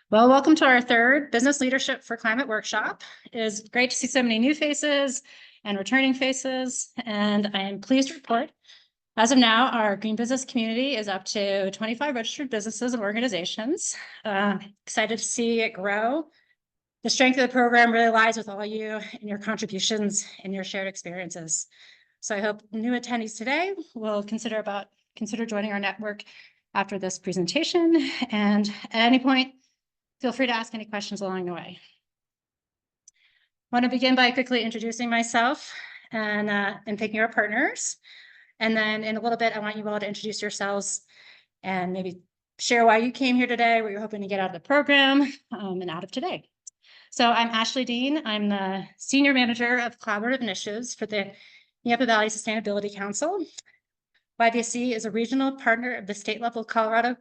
Well, welcome to our third Business Leadership for Climate workshop. It is great to see so many new faces and returning faces, and I am pleased to report, as of now, our green business community is up to 25 registered businesses and organizations. Excited to see it grow. The strength of the program really lies with all of you and your contributions and your shared experiences. So I hope new attendees today will consider joining our network after this presentation, and at any point, feel free to ask any questions along the way. I want to begin by quickly introducing myself and thanking our partners. And then in a little bit, I want you all to introduce yourselves and maybe share why you came here today, what you're hoping to get out of the program and out of today. So I'm Ashley Dean. I'm the Senior Manager of Collaborative Initiatives for the Yampa Valley Sustainability Council. YVSC is a regional partner of the state-level Colorado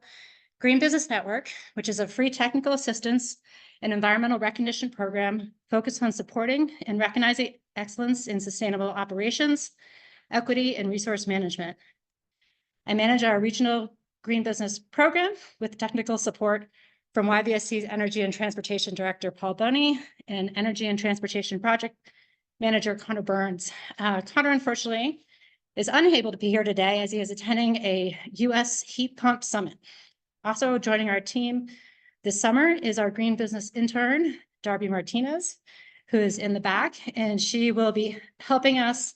Green Business Network, which is a free technical assistance and environmental recognition program focused on supporting and recognizing excellence in sustainable operations, equity, and resource management. I manage our regional green business program with technical support from YVSC's Energy and Transportation Director, Paul Boney, and Energy and Transportation Project Manager, Connor Burns. Connor, unfortunately, is unable to be here today as he is attending a U.S. heat pump summit. Also joining our team this summer is our green business intern, Darby Martinez, who is in the back, and she will be helping us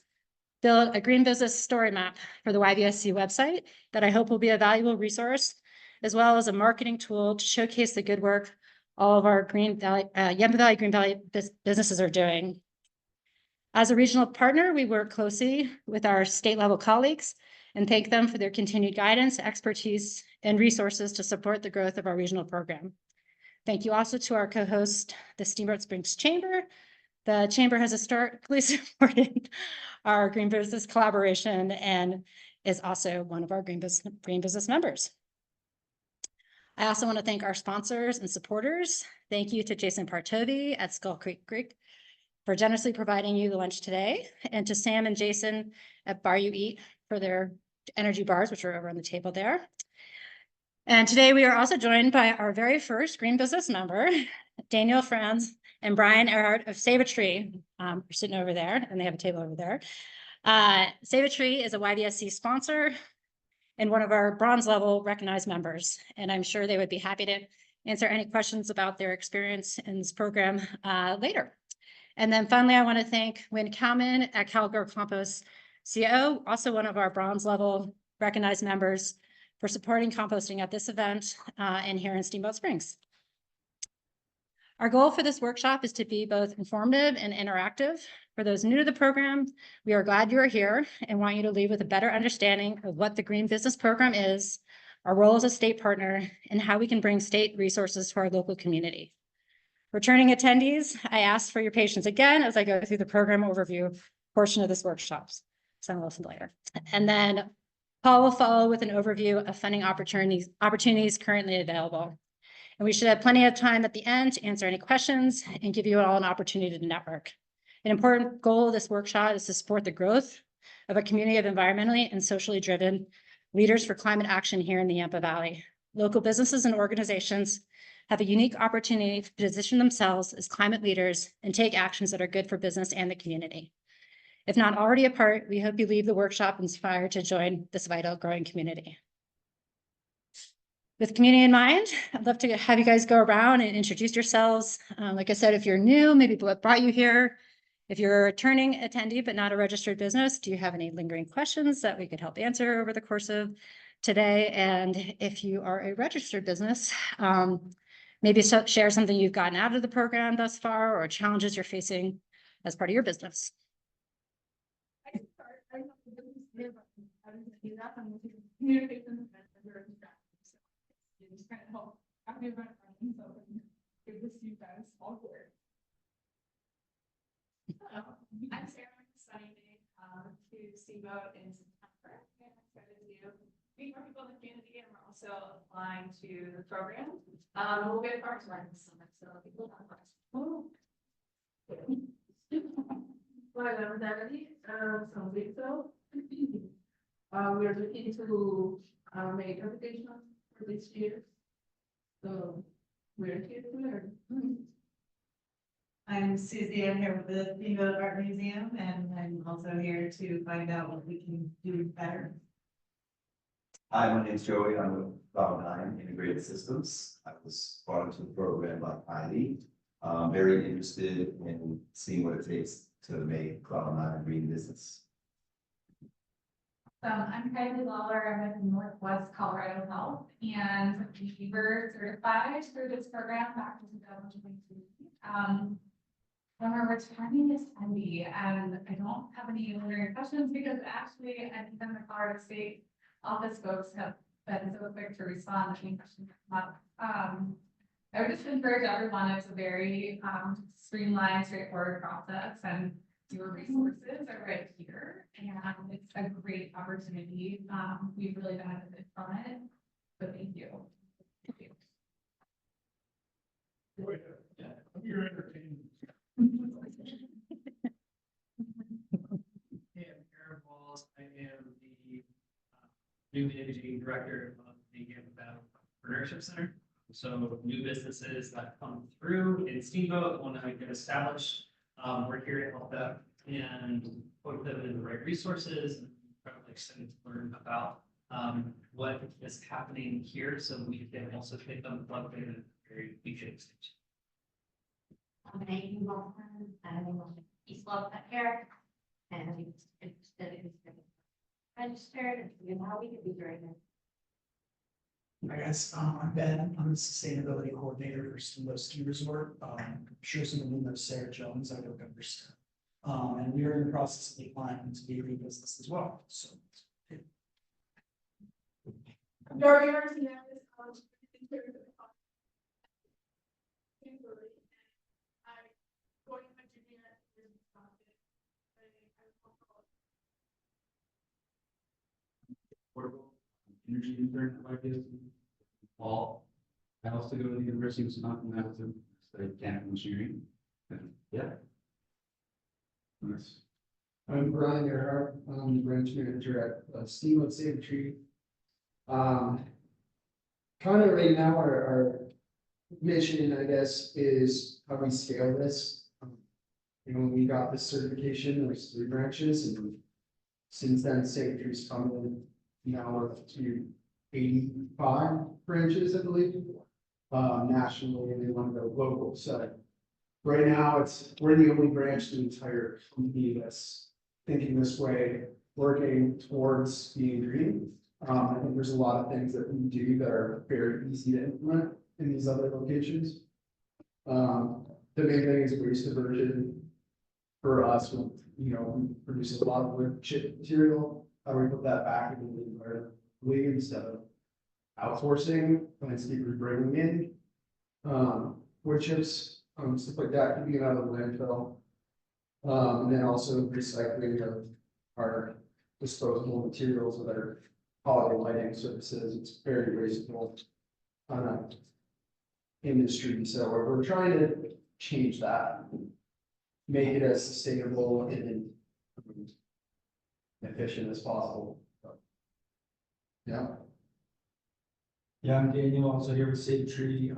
build a green business story map for the YVSC website that I hope will be a valuable resource, as well as a marketing tool to showcase the good work all of our Yampa Valley Green Valley businesses are doing. As a regional partner, we work closely with our state level colleagues and thank them for their continued guidance, expertise, and resources to support the growth of our regional program. Thank you also to our co-host, the Steamboat Springs Chamber. The Chamber has historically supported our green business collaboration and is also one of our green business members. I also want to thank our sponsors and supporters. Thank you to Jason Partovi at Skull Creek for generously providing you the lunch today, and to Sam and Jason at Bar You Eat for their energy bars, which are over on the table there. And today we are also joined by our very first green business member, Daniel Franz and Brian Earhart of Save a Tree. We're sitting over there, and they have a table over there. Save a Tree is a YVSC sponsor and one of our bronze level recognized members. And I'm sure they would be happy to answer any questions about their experience in this program later. And then finally, I want to thank Wynn Kalman at Calico Compost CO, also one of our bronze level recognized members, for supporting composting at this event and here in Steamboat Springs. Our goal for this workshop is to be both informative and interactive. For those new to the program, we are glad you are here and want you to leave with a better understanding of what the Green Business Program is, our role as a state partner, and how we can bring state resources to our local community. Returning attendees, I ask for your patience again as I go through the program overview portion of this workshop. So I'll listen later. And then Paul will follow with an overview of funding opportunities currently available. And we should have plenty of time at the end to answer any questions and give you all an opportunity to network. An important goal of this workshop is to support the growth of a community of environmentally and socially driven leaders for climate action here in the Yampa Valley. Local businesses and organizations have a unique opportunity to position themselves as climate leaders and take actions that are good for business and the community. If not already a part, we hope you leave the workshop inspired to join this vital growing community. With community in mind, I'd love to have you guys go around and introduce yourselves. Like I said, if you're new, maybe what brought you here. If you're a returning attendee but not a registered business, do you have any lingering questions that we could help answer over the course of today? And if you are a registered business, maybe share something you've gotten out of the program thus far or challenges you're facing as part of your business. I'm Sarah, studying to Steamboat in September, and I'm excited to meet more people in the community, and we're also applying to the program. We'll be at farmers market this summer, so people have questions. Well, I'm Danny, from Victor. We are looking to make applications for this year. So We're here to learn. I'm Susie, I'm here with the Steamboat Art Museum, and I'm also here to find out what we can do better. Hi, my name's Joey. I'm with Cloud 9 Integrated Systems. I was brought into the program by Heidi. Very interested in seeing what it takes to make Cloud 9 a green business. I'm Kylie Lawler. I'm with Northwest Colorado Health, and we were certified through this program back in 2022. When we're returning this attendee, and I don't have any other questions because actually, I think the Colorado State office folks have been so quick to respond to any questions that come up. I would just encourage everyone, it's a very streamlined, straightforward process, and your resources are right here, and it's a great opportunity. We've really benefited from it, so thank you. Thank you. You're entertaining. Hey, I'm Aaron Walls. I am the new managing director of the Yampa Valley Entrepreneurship Center. So new businesses that come through in Steamboat want to get established. We're here to help them and put them in the right resources. And probably excited to learn about what is happening here, so we can also take them plugged in at a very beginning stage. I'm Megan Wilson, I'm in East Love Pet Care, and I'm interested in registered, and you know how we could be doing it. Hi guys, I'm Ben, I'm the sustainability coordinator for Steamboat Ski Resort. I'm sure some of you know Sarah Jones, I work under Sarah. And we are in the process of applying to be a green business as well, so. Dory Martinez, interior design. Kimberly, and I'm going to Virginia in Wisconsin. Portable energy intern ideas. Fall. I also go to the University of Wisconsin Madison, study mechanical engineering. And yeah. Nice. I'm Brian Earhart, I'm the branch manager at Steamboat Save a Tree. Kind of right now, our mission, I guess, is how we scale this. You know, when we got this certification, there was 3 branches, and since then, Save a Tree's come in. Now we're up to 85 branches, I believe, nationally, and they want to go local. So right now, we're the only branch in the entire company that's thinking this way, working towards being green. I think there's a lot of things that we do that are very easy to implement in these other locations. The main thing is waste diversion. For us, we produce a lot of wood chip material. How do we put that back into the environment instead of outsourcing, landscapers bringing in wood chips, stuff like that, keeping it out of the landfill. And then also recycling of our disposable materials with our holiday lighting services. It's very wasteful industry. So we're trying to change that, make it as sustainable and efficient as possible. Yeah. Yeah, I'm Daniel, also here with Save a Tree.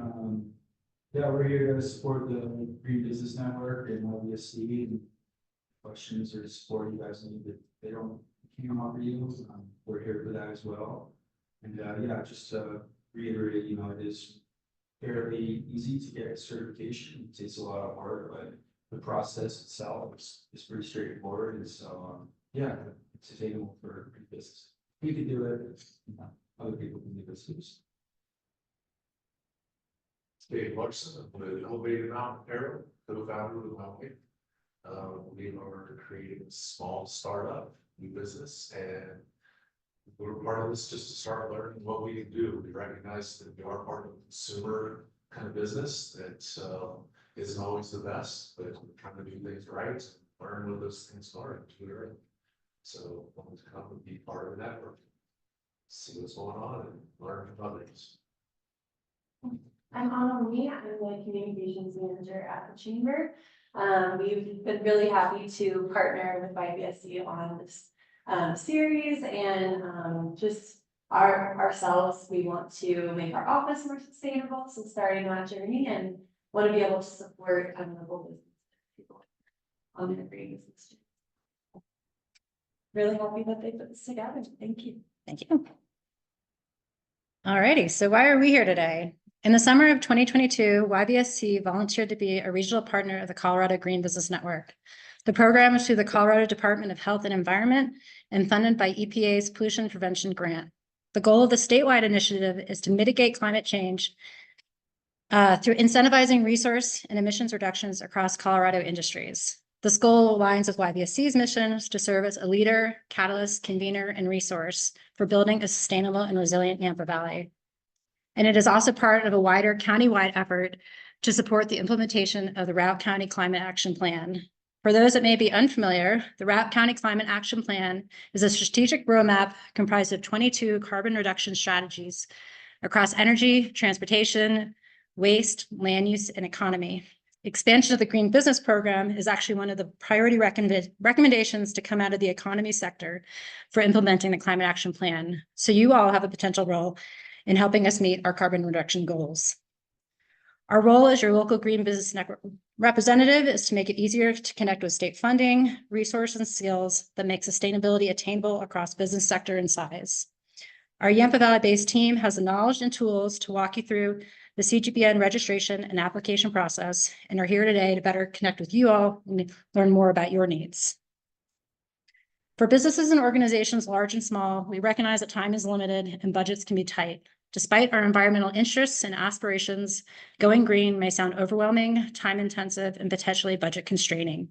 Yeah, we're here to support the Green Business Network and LBSC. And questions or support you guys need that they don't can't offer you. We're here for that as well. And yeah, just to reiterate, it is fairly easy to get certification. It takes a lot of work, but the process itself is pretty straightforward. And so yeah, it's attainable for green business. We can do it. Other people can do this too. Dave Larson, I'm the Elevated Mountain Arrow, co-founder of the Mountain. We are creating a small startup, new business, and we're part of this just to start learning what we can do. We recognize that we are part of a consumer kind of business that isn't always the best, but we're trying to do things right, learn what those things are, and do it right. So I want to come and be part of the network, see what's going on, and learn from others. I'm Anna Lee, I'm the communications manager at the chamber. We've been really happy to partner with YBSC on this series and just ourselves, we want to make our office more sustainable, so starting that journey and want to be able to support local business people on their green business. Really happy that they put this together. Thank you. Thank you. Alrighty, so why are we here today? In the summer of 2022, YBSC volunteered to be a regional partner of the Colorado Green Business Network. The program is through the Colorado Department of Health and Environment and funded by EPA's Pollution Prevention Grant. The goal of the statewide initiative is to mitigate climate change through incentivizing resource and emissions reductions across Colorado industries. This goal aligns with YBSC's mission to serve as a leader, catalyst, convener, and resource for building a sustainable and resilient Yampa Valley. And it is also part of a wider countywide effort to support the implementation of the Routt County Climate Action Plan. For those that may be unfamiliar, the Routt County Climate Action Plan is a strategic roadmap comprised of 22 carbon reduction strategies across energy, transportation, waste, land use, and economy. Expansion of the Green Business Program is actually one of the priority recommendations to come out of the economy sector for implementing the Climate Action Plan. So you all have a potential role in helping us meet our carbon reduction goals. Our role as your local Green Business Network representative is to make it easier to connect with state funding, resources, and skills that make sustainability attainable across business sector and size. Our Yampa Valley-based team has the knowledge and tools to walk you through the CGBN registration and application process, and are here today to better connect with you all and learn more about your needs. For businesses and organizations large and small, we recognize that time is limited and budgets can be tight. Despite our environmental interests and aspirations, going green may sound overwhelming, time-intensive, and potentially budget constraining.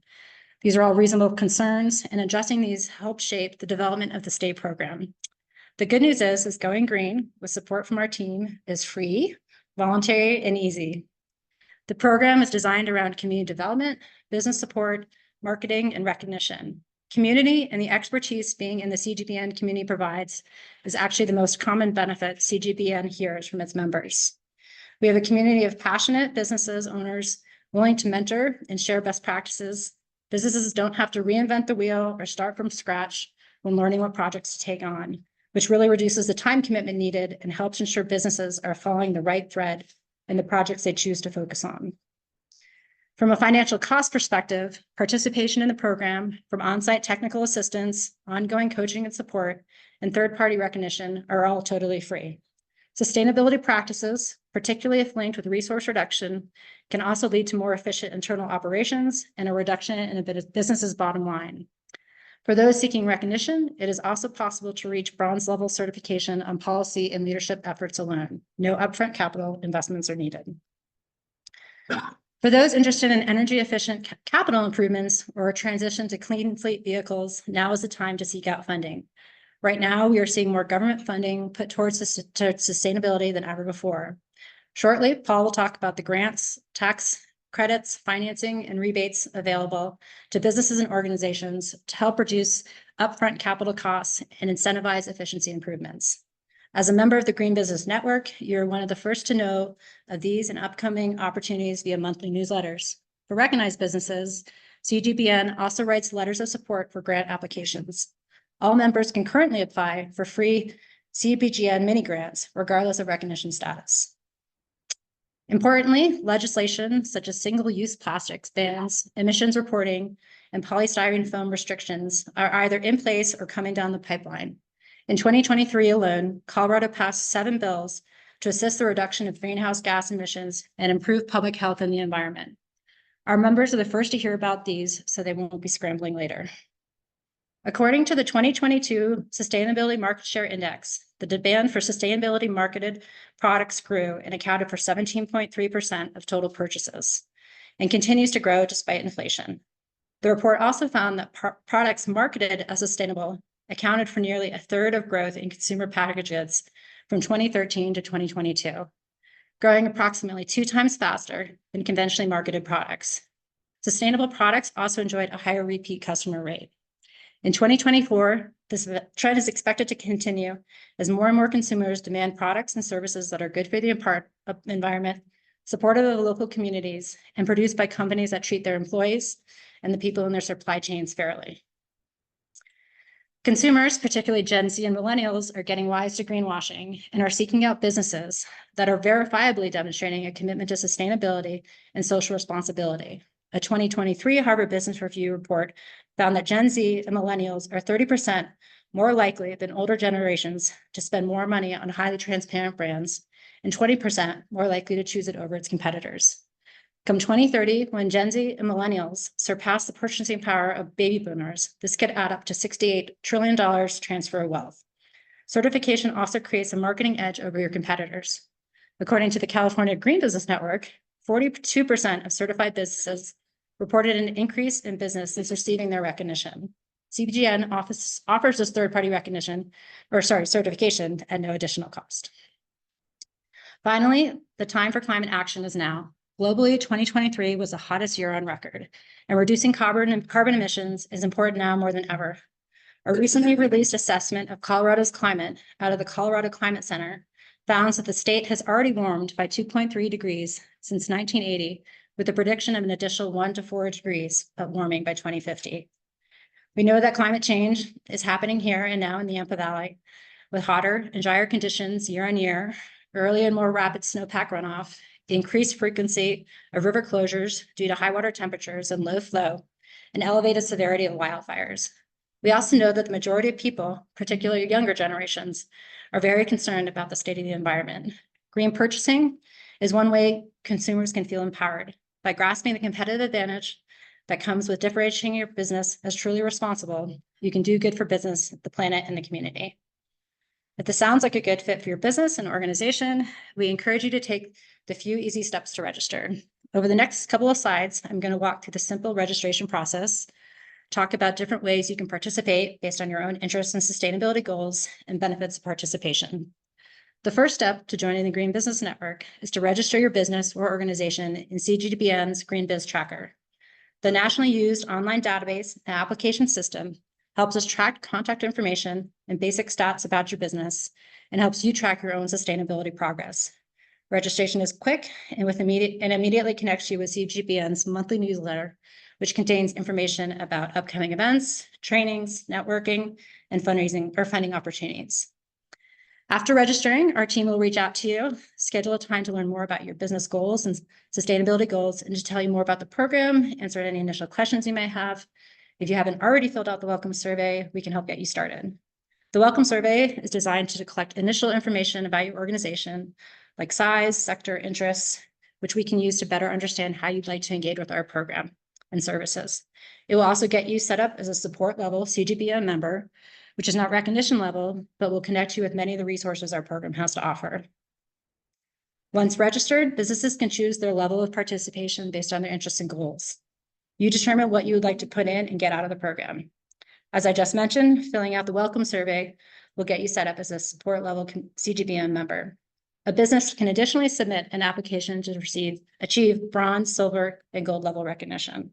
These are all reasonable concerns, and addressing these helps shape the development of the state program. The good news is going green with support from our team is free, voluntary, and easy. The program is designed around community development, business support, marketing, and recognition. Community and the expertise being in the CGBN community provides is actually the most common benefit CGBN hears from its members. We have a community of passionate businesses owners willing to mentor and share best practices. Businesses don't have to reinvent the wheel or start from scratch when learning what projects to take on, which really reduces the time commitment needed and helps ensure businesses are following the right thread in the projects they choose to focus on. From a financial cost perspective, participation in the program, from on-site technical assistance, ongoing coaching and support, and third-party recognition are all totally free. Sustainability practices, particularly if linked with resource reduction, can also lead to more efficient internal operations and a reduction in a business's bottom line. For those seeking recognition, it is also possible to reach bronze level certification on policy and leadership efforts alone. No upfront capital investments are needed. For those interested in energy efficient capital improvements or a transition to clean fleet vehicles, now is the time to seek out funding. Right now, we are seeing more government funding put towards sustainability than ever before. Shortly, Paul will talk about the grants, tax credits, financing, and rebates available to businesses and organizations to help reduce upfront capital costs and incentivize efficiency improvements. As a member of the Green Business Network, you're one of the first to know of these and upcoming opportunities via monthly newsletters. For recognized businesses, CGBN also writes letters of support for grant applications. All members can currently apply for free CGBN mini grants, regardless of recognition status. Importantly, legislation such as single-use plastics bans, emissions reporting, and polystyrene foam restrictions are either in place or coming down the pipeline. In 2023 alone, Colorado passed 7 bills to assist the reduction of greenhouse gas emissions and improve public health and the environment. Our members are the first to hear about these, so they won't be scrambling later. According to the 2022 Sustainability Market Share Index, the demand for sustainability marketed products grew and accounted for 17.3% of total purchases and continues to grow despite inflation. The report also found that products marketed as sustainable accounted for nearly a third of growth in consumer packaged goods from 2013 to 2022, growing approximately 2 times faster than conventionally marketed products. Sustainable products also enjoyed a higher repeat customer rate. In 2024, this trend is expected to continue as more and more consumers demand products and services that are good for the environment, supportive of local communities, and produced by companies that treat their employees and the people in their supply chains fairly. Consumers, particularly Gen Z and millennials, are getting wise to greenwashing and are seeking out businesses that are verifiably demonstrating a commitment to sustainability and social responsibility. A 2023 Harvard Business Review report found that Gen Z and millennials are 30% more likely than older generations to spend more money on highly transparent brands and 20% more likely to choose it over its competitors. Come 2030, when Gen Z and millennials surpass the purchasing power of baby boomers, this could add up to $68 trillion transfer of wealth. Certification also creates a marketing edge over your competitors. According to the California Green Business Network, 42% of certified businesses reported an increase in business since receiving their recognition. CGBN offers this third-party certification at no additional cost. Finally, the time for climate action is now. Globally, 2023 was the hottest year on record, and reducing carbon emissions is important now more than ever. A recently released assessment of Colorado's climate out of the Colorado Climate Center found that the state has already warmed by 2.3 degrees since 1980, with a prediction of an additional 1 to 4 degrees of warming by 2050. We know that climate change is happening here and now in the Yampa Valley, with hotter and drier conditions year on year, early and more rapid snowpack runoff, the increased frequency of river closures due to high water temperatures and low flow, and elevated severity of wildfires. We also know that the majority of people, particularly younger generations, are very concerned about the state of the environment. Green purchasing is one way consumers can feel empowered by grasping the competitive advantage that comes with differentiating your business as truly responsible. You can do good for business, the planet, and the community. If this sounds like a good fit for your business and organization, we encourage you to take the few easy steps to register. Over the next couple of slides, I'm going to walk through the simple registration process, talk about different ways you can participate based on your own interests and sustainability goals and benefits of participation. The first step to joining the Green Business Network is to register your business or organization in CGBN's Green Biz Tracker. The nationally used online database and application system helps us track contact information and basic stats about your business and helps you track your own sustainability progress. Registration is quick and immediately connects you with CGBN's monthly newsletter, which contains information about upcoming events, trainings, networking, and fundraising or funding opportunities. After registering, our team will reach out to you, schedule a time to learn more about your business goals and sustainability goals, and to tell you more about the program, answer any initial questions you may have. If you haven't already filled out the welcome survey, we can help get you started. The welcome survey is designed to collect initial information about your organization, like size, sector, interests, which we can use to better understand how you'd like to engage with our program and services. It will also get you set up as a support level CGBN member, which is not recognition level, but will connect you with many of the resources our program has to offer. Once registered, businesses can choose their level of participation based on their interests and goals. You determine what you would like to put in and get out of the program. As I just mentioned, filling out the welcome survey will get you set up as a support level CGBN member. A business can additionally submit an application to achieve bronze, silver, and gold level recognition.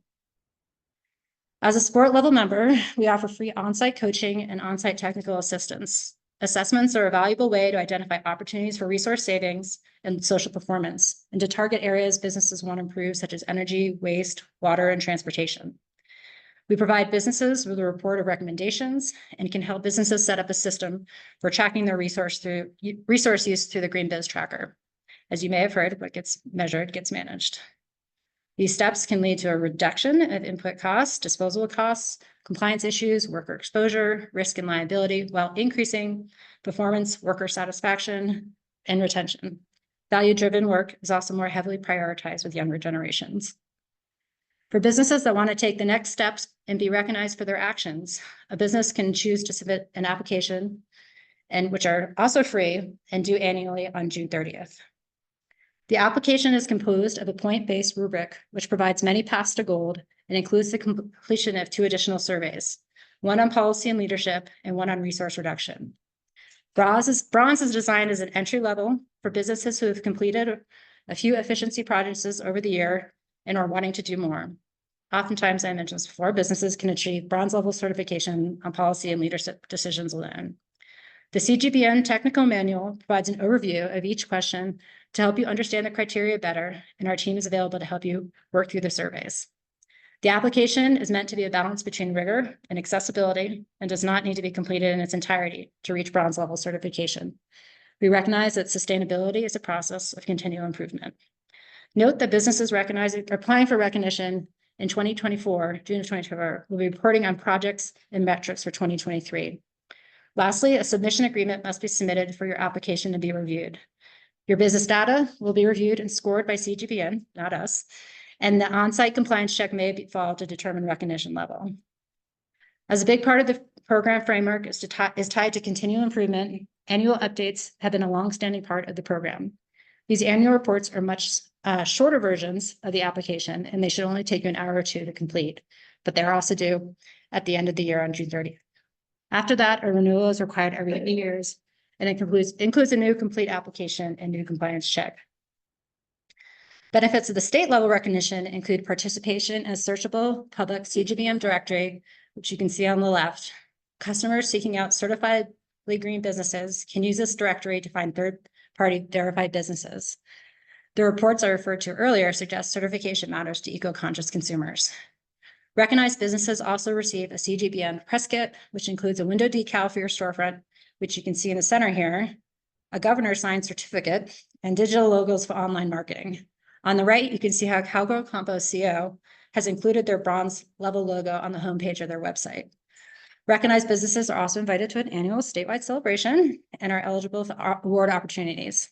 As a support level member, we offer free on-site coaching and on-site technical assistance. Assessments are a valuable way to identify opportunities for resource savings and social performance, and to target areas businesses want to improve, such as energy, waste, water, and transportation. We provide businesses with a report of recommendations and can help businesses set up a system for tracking their resource use through the Green Biz Tracker. As you may have heard, what gets measured gets managed. These steps can lead to a reduction of input costs, disposal costs, compliance issues, worker exposure, risk and liability, while increasing performance, worker satisfaction, and retention. Value-driven work is also more heavily prioritized with younger generations. For businesses that want to take the next steps and be recognized for their actions, a business can choose to submit an application, and which are also free and due annually on June 30th. The application is composed of a point-based rubric, which provides many paths to gold and includes the completion of 2 additional surveys, one on policy and leadership and one on resource reduction. Bronze is designed as an entry level for businesses who have completed a few efficiency projects over the year and are wanting to do more. Oftentimes, I mentioned this before, businesses can achieve bronze level certification on policy and leadership decisions alone. The CGBN technical manual provides an overview of each question to help you understand the criteria better, and our team is available to help you work through the surveys. The application is meant to be a balance between rigor and accessibility and does not need to be completed in its entirety to reach bronze level certification. We recognize that sustainability is a process of continual improvement. Note that businesses applying for recognition in 2024, June of 2024, will be reporting on projects and metrics for 2023. Lastly, a submission agreement must be submitted for your application to be reviewed. Your business data will be reviewed and scored by CGBN, not us, and the on-site compliance check may be followed to determine recognition level. As a big part of the program framework is tied to continual improvement, annual updates have been a longstanding part of the program. These annual reports are much shorter versions of the application, and they should only take you an hour or two to complete, but they're also due at the end of the year on June 30th. After that, a renewal is required every 8 years, and it includes a new complete application and new compliance check. Benefits of the state level recognition include participation in a searchable public CGBN directory, which you can see on the left. Customers seeking out certifiedly green businesses can use this directory to find third-party verified businesses. The reports I referred to earlier suggest certification matters to eco-conscious consumers. Recognized businesses also receive a CGBN press kit, which includes a window decal for your storefront, which you can see in the center here, a governor's signed certificate, and digital logos for online marketing. On the right, you can see how Cowgirl Compost CO has included their bronze level logo on the homepage of their website. Recognized businesses are also invited to an annual statewide celebration and are eligible for award opportunities.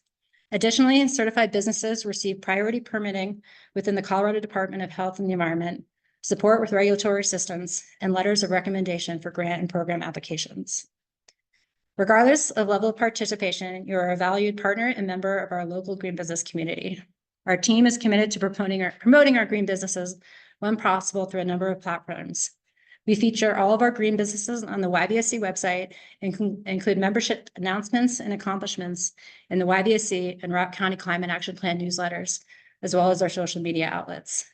Additionally, certified businesses receive priority permitting within the Colorado Department of Health and the Environment, support with regulatory systems, and letters of recommendation for grant and program applications. Regardless of level of participation, you are a valued partner and member of our local green business community. Our team is committed to promoting our green businesses when possible through a number of platforms. We feature all of our green businesses on the YBSC website and include membership announcements and accomplishments in the YBSC and Rock County Climate Action Plan newsletters, as well as our social media outlets.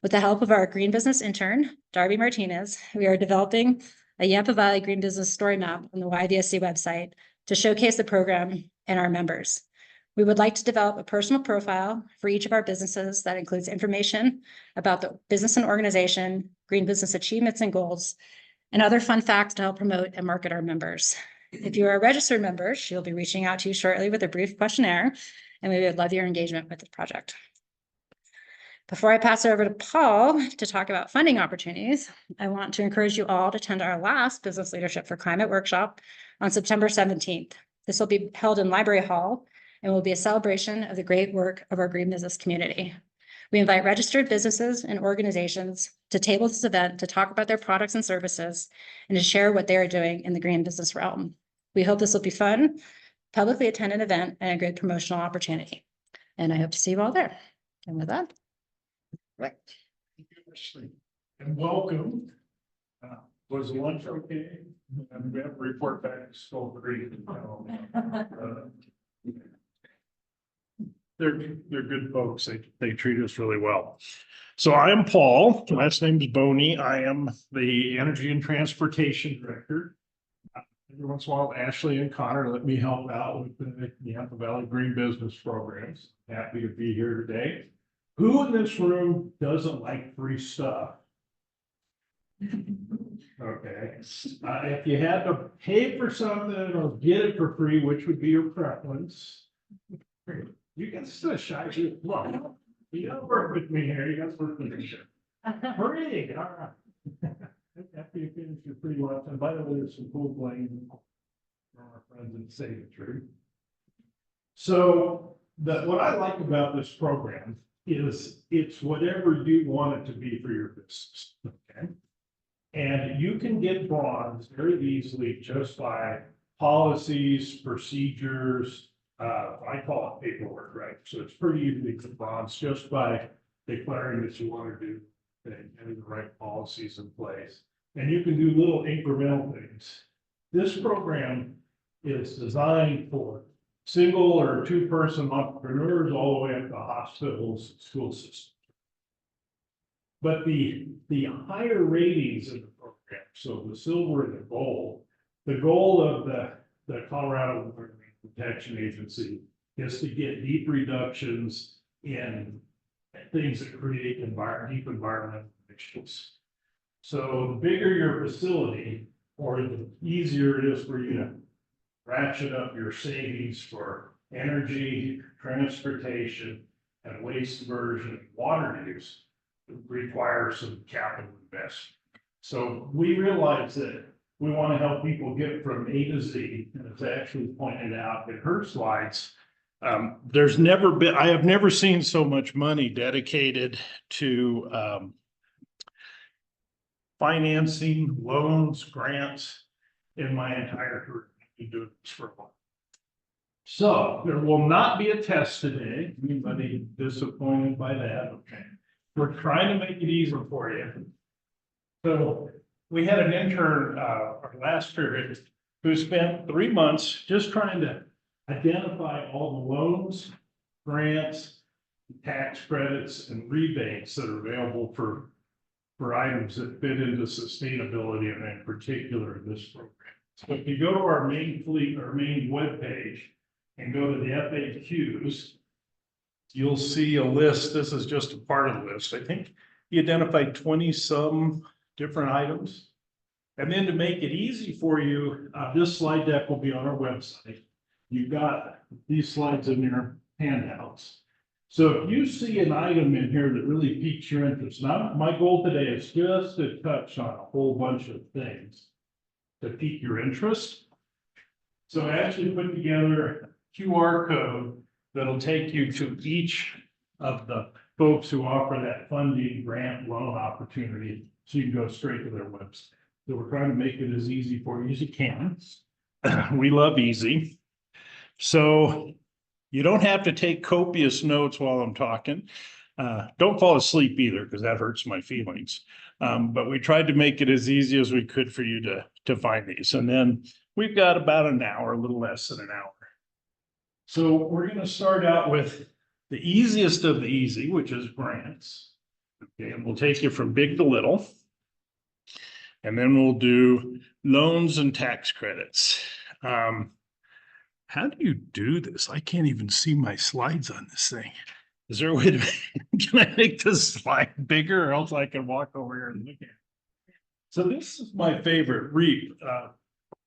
With the help of our green business intern, Darby Martinez, we are developing a Yampa Valley green business story map on the YBSC website to showcase the program and our members. We would like to develop a personal profile for each of our businesses that includes information about the business and organization, green business achievements and goals, and other fun facts to help promote and market our members. If you are a registered member, she'll be reaching out to you shortly with a brief questionnaire, and we would love your engagement with the project. Before I pass it over to Paul to talk about funding opportunities, I want to encourage you all to attend our last Business Leadership for Climate workshop on September 17th. This will be held in Library Hall and will be a celebration of the great work of our green business community. We invite registered businesses and organizations to table this event to talk about their products and services and to share what they are doing in the green business realm. We hope this will be fun, publicly attended event, and a great promotional opportunity. And I hope to see you all there. And with that. Right. Thank you, Ashley. And welcome. Was the lunch okay? And we have to report back to school great. They're good folks. They treat us really well. So I am Paul. Last name is Boney. I am the Energy and Transportation Director. Every once in a while, Ashley and Connor let me help out with the Yampa Valley Green Business Programs. Happy to be here today. Who in this room doesn't like free stuff? Okay. If you had to pay for something or get it for free, which would be your preference? You can still shy you. Look, you gotta work with me here. You gotta work with me. Free. All right. After you finish your free lunch, and by the way, there's some cool blame from our friends at Say the Truth. So what I like about this program is it's whatever you want it to be for your business. Okay. And you can get bronze very easily just by policies, procedures. I call it paperwork, right? So it's pretty easy to get bronze just by declaring that you want to do and having the right policies in place. And you can do little incremental things. This program is designed for single or two-person entrepreneurs all the way up to hospitals, school systems. But the higher ratings in the program, so the silver and the goal of the Colorado Environmental Protection Agency is to get deep reductions in things that create deep environmental issues. So the bigger your facility, or the easier it is for you to ratchet up your savings for energy, transportation, and waste diversion, and water use, it requires some capital investment. So we realize that we want to help people get from A to Z, and it's actually pointed out in her slides. I have never seen so much money dedicated to financing, loans, grants in my entire career. I've been doing this for a while. So there will not be a test today. Anybody disappointed by that? Okay. We're trying to make it easy for you. So we had an intern, our last period, who spent 3 months just trying to identify all the loans, grants, tax credits, and rebates that are available for items that fit into sustainability, and in particular this program. So if you go to our main webpage and go to the FAQs, you'll see a list. This is just a part of the list. I think he identified 20 some different items. And then to make it easy for you, this slide deck will be on our website. You've got these slides in your handouts. So if you see an item in here that really piques your interest, now my goal today is just to touch on a whole bunch of things to pique your interest. So I actually put together a QR code that'll take you to each of the folks who offer that funding, grant, loan opportunity, so you can go straight to their website. So we're trying to make it as easy for you as you can. We love easy. So you don't have to take copious notes while I'm talking. Don't fall asleep either, because that hurts my feelings. But we tried to make it as easy as we could for you to find these. And then we've got about an hour, a little less than an hour. So we're going to start out with the easiest of the easy, which is grants. Okay, and we'll take you from big to little. And then we'll do loans and tax credits. How do you do this? I can't even see my slides on this thing. Is there a way to, can I make this slide bigger, or else I can walk over here and look at it? So this is my favorite, REAP,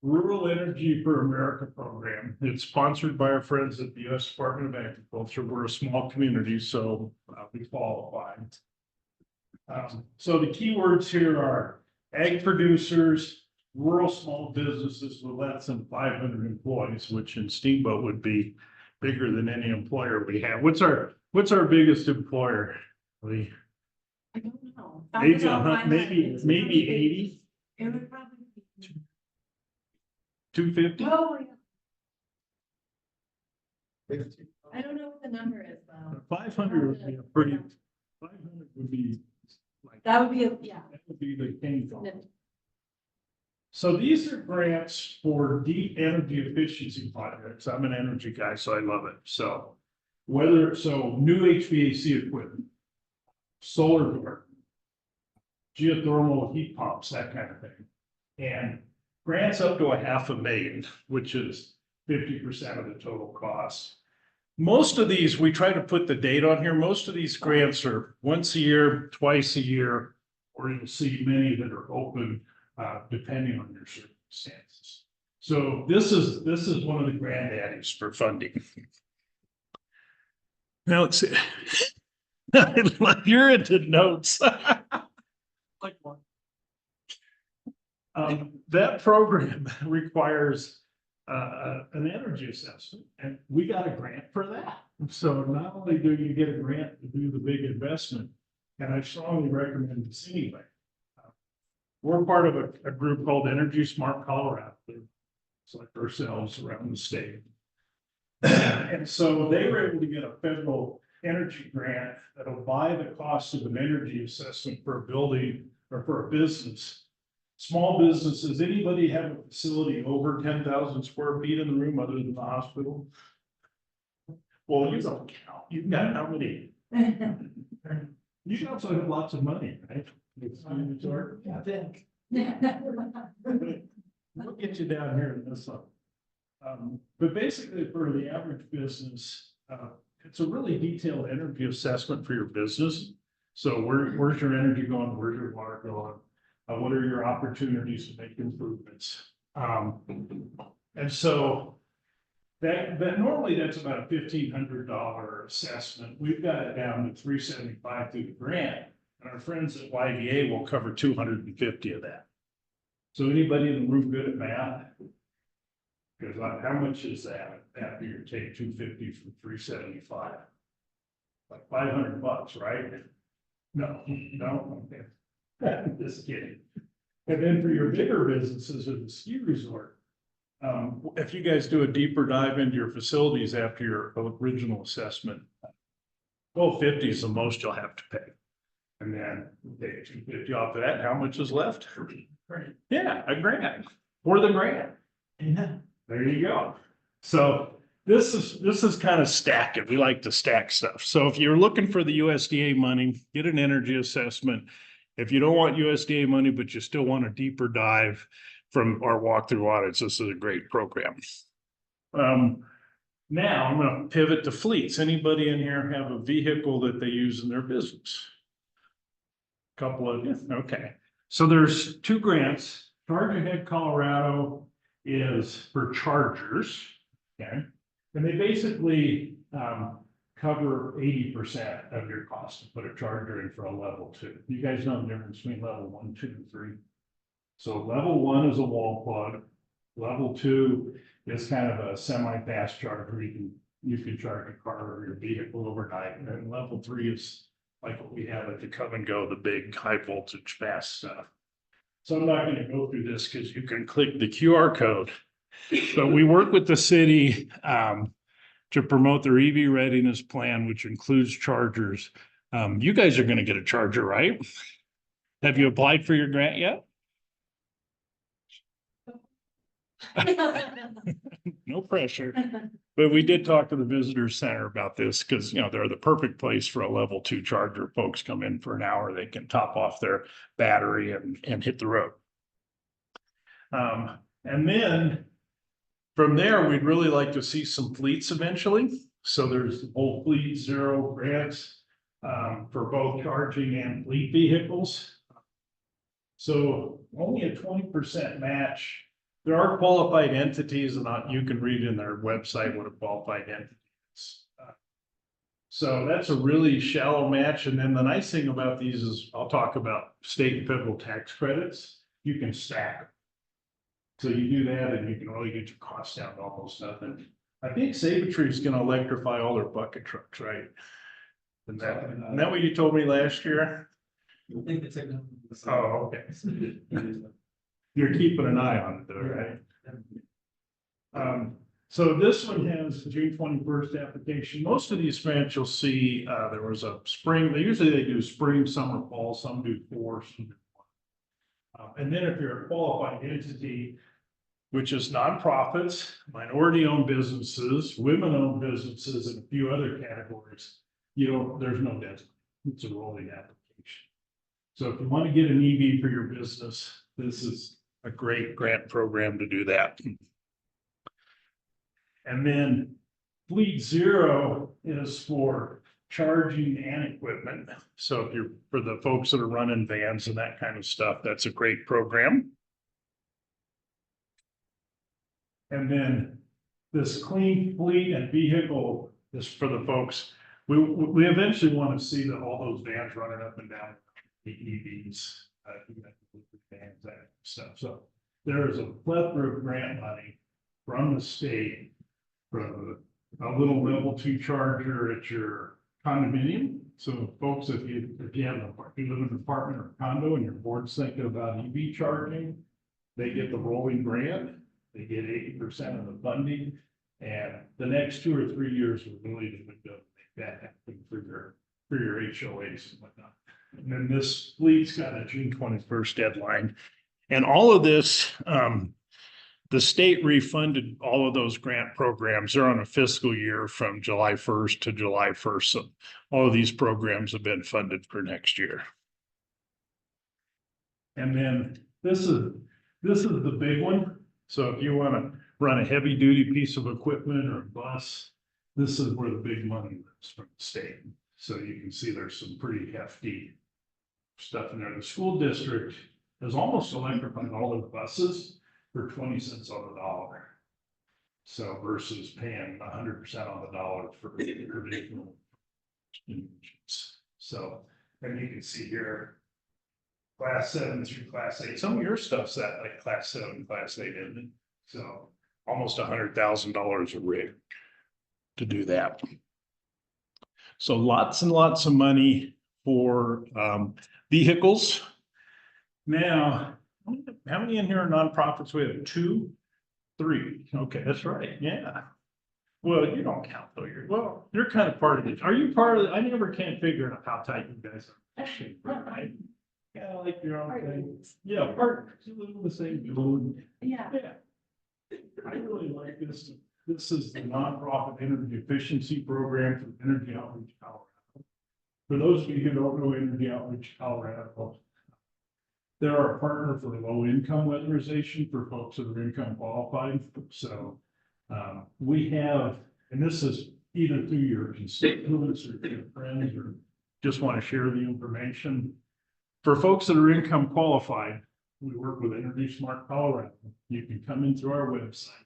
Rural Energy for America program. It's sponsored by our friends at the U.S. Department of Agriculture. We're a small community, so we qualify. So the keywords here are ag producers, rural small businesses with less than 500 employees, which in Steamboat would be bigger than any employer we have. What's our biggest employer? I don't know. Maybe 80, It would probably be. 250? Oh, yeah. I don't know what the number is though. 500 would be a pretty, 500 would be like. That would be, yeah. That would be the king zone. So these are grants for deep energy efficiency projects. I'm an energy guy, so I love it. So new HVAC equipment, solar garden, geothermal heat pumps, that kind of thing. And grants up to $500,000, which is 50% of the total cost. Most of these, we try to put the date on here. Most of these grants are once a year, twice a year, or you'll see many that are open depending on your circumstances. So this is one of the granddaddies for funding. Now let's see. You're into notes. Like one. That program requires an energy assessment, and we got a grant for that. So not only do you get a grant to do the big investment, and I strongly recommend this anyway. We're part of a group called Energy Smart Colorado. It's like ourselves around the state. And so they were able to get a federal energy grant that'll buy the cost of an energy assessment for a building or for a business. Small businesses, anybody have a facility over 10,000 square feet in the room other than the hospital? Well, you don't count. You've got how many? You also have lots of money, right? I think. We'll get you down here in this one. But basically for the average business, it's a really detailed energy assessment for your business. So where's your energy going? Where's your water going? What are your opportunities to make improvements? And so that normally that's about a $1,500 assessment. We've got it down to $375 through the grant. And our friends at YVA will cover 250 of that. So anybody in the room good at math? Because how much is that after you take 250 from 375? Like $500, right? No, okay. Just kidding. And then for your bigger businesses at the ski resort, if you guys do a deeper dive into your facilities after your original assessment, 1250 is the most you'll have to pay. And then take 250 off of that, how much is left? Yeah, a grand for the grant. Yeah. There you go. So this is kind of stacking. We like to stack stuff. So if you're looking for the USDA money, get an energy assessment. If you don't want USDA money, but you still want a deeper dive from our walkthrough audits, this is a great program. Now I'm going to pivot to fleets. Anybody in here have a vehicle that they use in their business? Couple of you, okay. So there's two grants. Charge Ahead Colorado is for chargers, okay? And they basically cover 80% of your cost to put a charger in for a level 2. You guys know the difference between level 1, 2, and 3. So level 1 is a wall plug. Level 2 is kind of a semi-fast charger. You can charge a car or your vehicle overnight. And then level 3 is like what we have at the Come and Go, the big high voltage fast stuff. So I'm not going to go through this because you can click the QR code. But we work with the city to promote their EV readiness plan, which includes chargers. You guys are going to get a charger, right? Have you applied for your grant yet? No pressure. But we did talk to the visitor center about this because, you know, they're the perfect place for a level 2 charger. Folks come in for an hour, they can top off their battery and hit the road. And then from there, we'd really like to see some fleets eventually. So there's the whole Fleet Zero grants for both charging and fleet vehicles. So only a 20% match. There are qualified entities, and you can read in their website what a qualified entity is. So that's a really shallow match. And then the nice thing about these is I'll talk about state and federal tax credits. You can stack them. So you do that and you can really get your costs down to almost nothing. I think Savitree is going to electrify all their bucket trucks, right? Isn't that what you told me last year? I think the technology. Oh, okay. You're keeping an eye on it though, right? So this one has the June 21st application. Most of these grants you'll see, there was a spring, they do spring, summer, fall, some do 4, some do 1. And then if you're a qualified entity, which is nonprofits, minority-owned businesses, women-owned businesses, and a few other categories, there's no deadline. It's a rolling application. So if you want to get an EV for your business, this is a great grant program to do that. And then Fleet Zero is for charging and equipment. So if you're for the folks that are running vans and that kind of stuff, that's a great program. And then this clean fleet and vehicle is for the folks. We eventually want to see that all those vans running up and down the EVs, vans, that stuff. So there is a plethora of grant money from the state for a little level 2 charger at your condominium. So folks, if you live in an apartment or condo and your board's thinking about EV charging, they get the rolling grant. They get 80% of the funding, and the next 2 or 3 years are really the window to make that happen for your HOAs and whatnot. And then this fleet's got a June 21st deadline, and all of this, the state refunded all of those grant programs. They're on a fiscal year from July 1st to July 1st. So all of these programs have been funded for next year. And then this is the big one. So if you want to run a heavy duty piece of equipment or a bus, this is where the big money lives from the state. So you can see there's some pretty hefty stuff in there. The school district has almost electrified all of the buses for 20 cents on the dollar. So versus paying 100% on the dollar for traditional engines. So, and you can see here, class 7 through class 8. Some of your stuff's that like class 7, class 8, isn't it? So almost $100,000 a rig to do that. So lots and lots of money for vehicles. Now, how many in here are nonprofits? We have 2, 3. Okay, that's right. Yeah. Well, you don't count though. You're kind of part of it. Are you part of it? I never can figure out how tight you guys are. Right? Yeah, like your own thing. Yeah, partners. You live in the same building. Yeah. Yeah. I really like this. This is the nonprofit energy efficiency program for Energy Outreach Colorado. For those of you who don't know Energy Outreach Colorado, they're our partner for low income weatherization for folks that are income qualified. So we have, and this is either through your constituents or your friends or just want to share the information. For folks that are income qualified, we work with Energy Smart Colorado. You can come in through our website.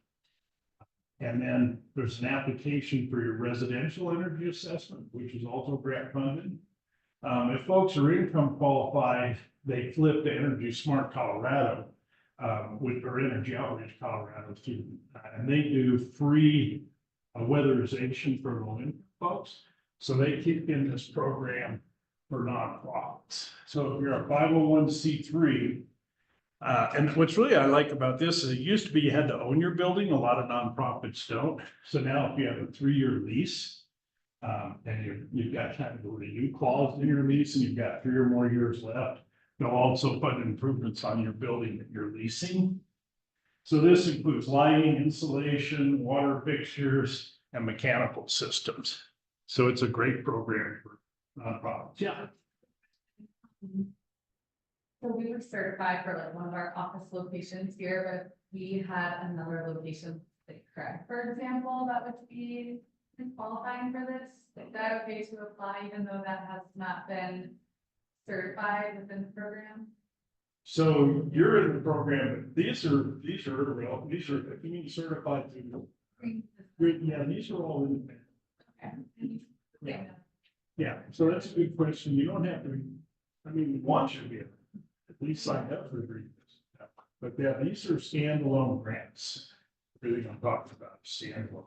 And then there's an application for your residential energy assessment, which is also grant funded. If folks are income qualified, they flip to Energy Smart Colorado, with our Energy Outreach Colorado too. And they do free weatherization for low income folks. So they kick in this program for nonprofits. So if you're a 501c3, and what's really I like about this is it used to be you had to own your building. A lot of nonprofits don't. So now if you have a 3-year lease, and you've got kind of a renew clause in your lease and you've got 3 or more years left, they'll also fund improvements on your building that you're leasing. So this includes lighting, insulation, water fixtures, and mechanical systems. So it's a great program for nonprofits. Yeah. So we were certified for like one of our office locations here, but we had another location, like Craig, for example, that would be qualifying for this. Is that okay to apply even though that has not been certified within the program? So you're in the program, but these are, if you mean certified through, yeah, these are all independent. Okay. Yeah. Yeah, so that's a good question. You don't have to, I mean, we want you to be at least signed up for the green. But yeah, these are standalone grants. Everything I'm talking about, is standalone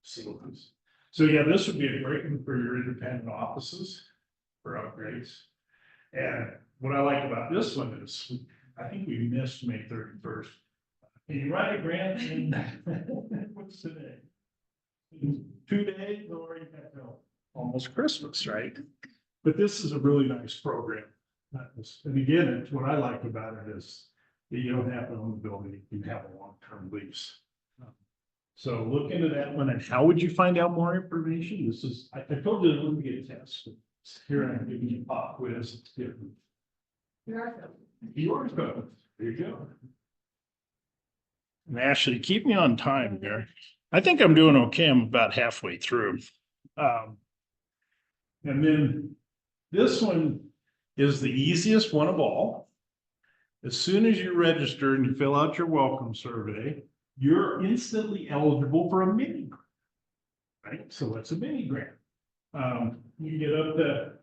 facilities. So yeah, this would be a great one for your independent offices for upgrades. And what I like about this one is, I think we missed May 31st. Can you write a grant in, what's today? 2 days or you got till almost Christmas, right? But this is a really nice program. And again, it's what I like about it is that you don't have to own the building, you can have a long-term lease. So look into that one. And how would you find out more information? This is, I told you it wouldn't be a test. Here I'm giving you a pop quiz. It's different. Yours goes. There you go. And Ashley, keep me on time there. I think I'm doing okay. I'm about halfway through. And then this one is the easiest one of all. As soon as you register and you fill out your welcome survey, you're instantly eligible for a mini grant. Right? So what's a mini grant? You get up to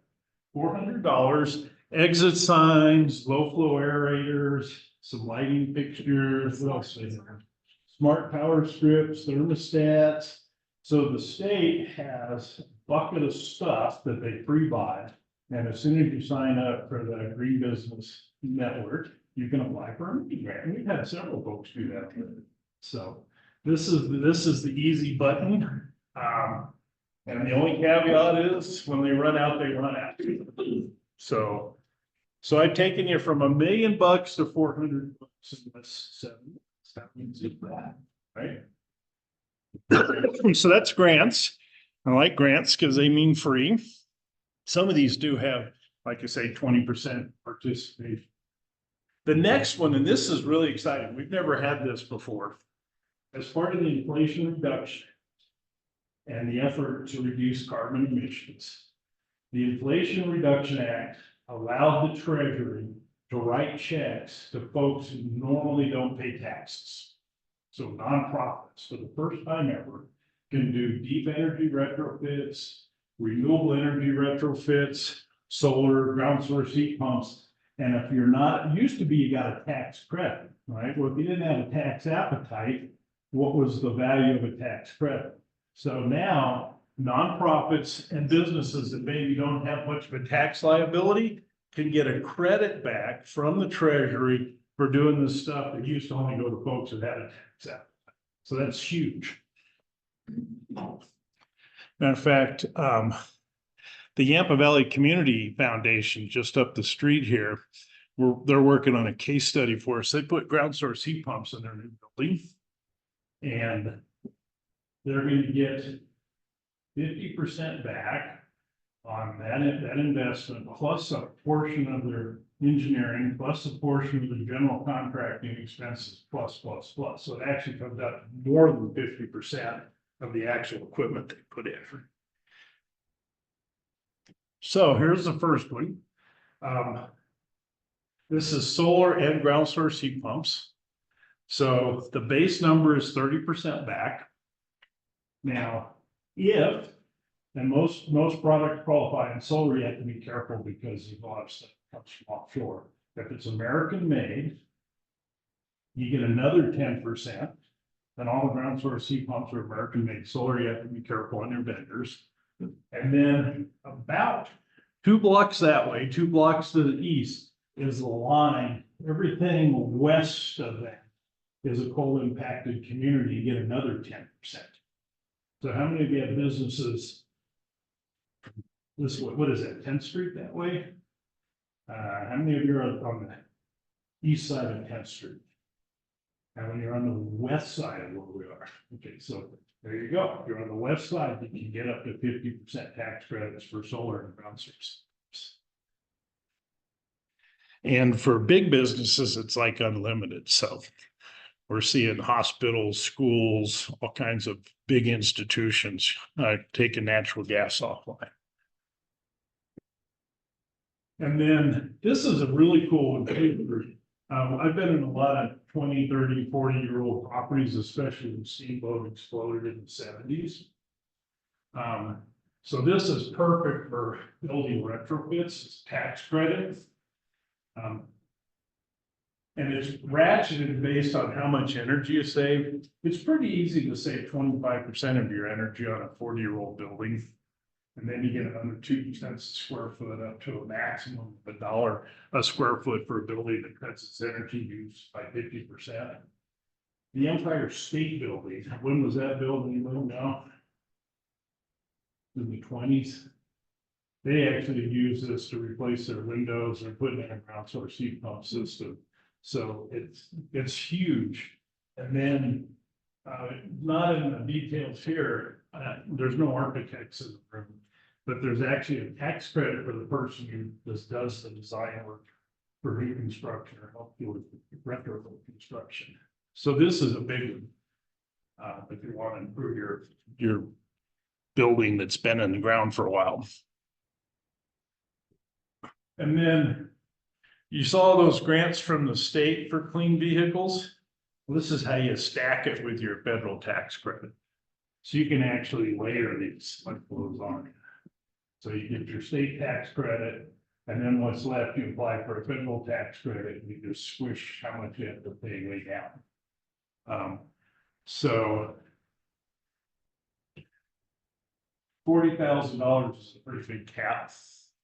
$400, exit signs, low flow aerators, some lighting fixtures, what else? Smart power strips, thermostats. So the state has a bucket of stuff that they pre-buy. And as soon as you sign up for the Green Business Network, you can apply for a mini grant. And we've had several folks do that. So this is the easy button. And the only caveat is when they run out, they run out. So I've taken you from $1 million to $400 in less 7 months. That means it's that, right? So that's grants. I like grants because they mean free. Some of these do have, like I say, 20% participation. The next one, and this is really exciting. We've never had this before. As part of the Inflation Reduction and the effort to reduce carbon emissions, The Inflation Reduction Act allowed the Treasury to write checks to folks who normally don't pay taxes. So nonprofits, for the first time ever, can do deep energy retrofits, renewable energy retrofits, solar, ground source heat pumps. And if you're not, it used to be you got a tax credit, right? Well, if you didn't have a tax appetite, what was the value of a tax credit? So now nonprofits and businesses that maybe don't have much of a tax liability can get a credit back from the Treasury for doing this stuff that used to only go to folks that had a tax appetite. So that's huge. Matter of fact, the Yampa Valley Community Foundation, just up the street here, they're working on a case study for us. They put ground source heat pumps in their new building. And they're going to get 50% back on that investment, plus a portion of their engineering, plus a portion of the general contracting expenses, plus. So it actually comes out to more than 50% of the actual equipment they put in. So here's the first one. This is solar and ground source heat pumps. So the base number is 30% back. Now, if, and most products qualify in solar, you have to be careful because a lot of stuff comes from offshore. If it's American made, you get another 10%. Then all the ground source heat pumps are American made. Solar, you have to be careful on your vendors. And then about 2 blocks that way, 2 blocks to the east is the line. Everything west of that is a coal impacted community, you get another 10%. So how many of you have businesses this way? What is that, 10th Street that way? How many of you are on the east side of 10th Street? How many are on the west side of where we are? Okay, so there you go. If you're on the west side, you can get up to 50% tax credits for solar and ground source. And for big businesses, it's like unlimited. So we're seeing hospitals, schools, all kinds of big institutions taking natural gas offline. And then this is a really cool one. I've been in a lot of 20, 30, 40-year-old properties, especially when steamboat exploded in the 70s. So this is perfect for building retrofits, it's tax credit. And it's ratcheted based on how much energy you save. It's pretty easy to save 25% of your energy on a 40-year-old building. And then you get another 2 cents a square foot up to a maximum of $1 a square foot for a building that cuts its energy use by 50%. The Empire State Building, when was that built? Anyone know? In the 20s. They actually use this to replace their windows and put in a ground source heat pump system. So it's huge. And then not in the details here, there's no architects in the room, but there's actually a tax credit for the person who just does the design work for reconstruction or help you with retrofit construction. So this is a big one. If you want to improve your building that's been in the ground for a while. And then you saw those grants from the state for clean vehicles. Well, this is how you stack it with your federal tax credit. So you can actually layer these like those on. So you get your state tax credit, and then what's left, you apply for a federal tax credit, and you just squish how much you have to pay way down. So $40,000 is a pretty big cap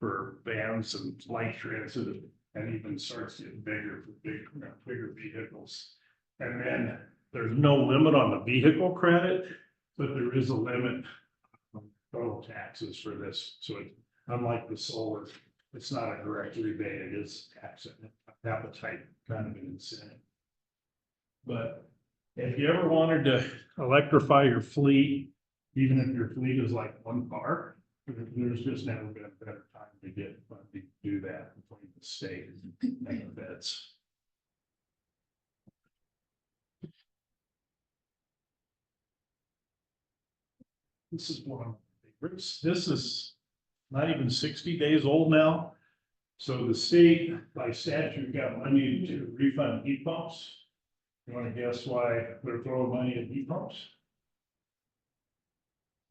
for vans and light transit, and even starts getting bigger for bigger vehicles. And then there's no limit on the vehicle credit, but there is a limit on total taxes for this. So it, unlike the solar, it's not a direct rebate, it is tax appetite kind of an incentive. But if you ever wanted to electrify your fleet, even if your fleet is like one car, there's just never been a better time to get funding to do that between the state and the feds. This is one of my favorites. This is not even 60 days old now. So the state by statute got money to refund heat pumps. You want to guess why they're throwing money at heat pumps?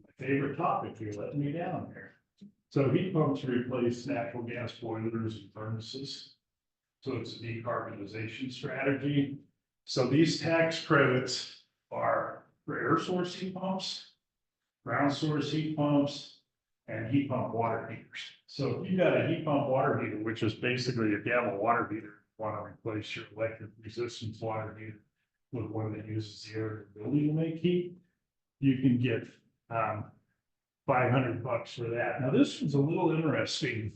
My favorite topic, you're letting me down here. So heat pumps replace natural gas boilers and furnaces. So it's a decarbonization strategy. So these tax credits are for air source heat pumps, ground source heat pumps, and heat pump water heaters. So if you got a heat pump water heater, which is basically if you have a water heater, want to replace your electric resistance water heater with one that uses the air in the building to make heat, you can get $500 for that. Now, this is a little interesting.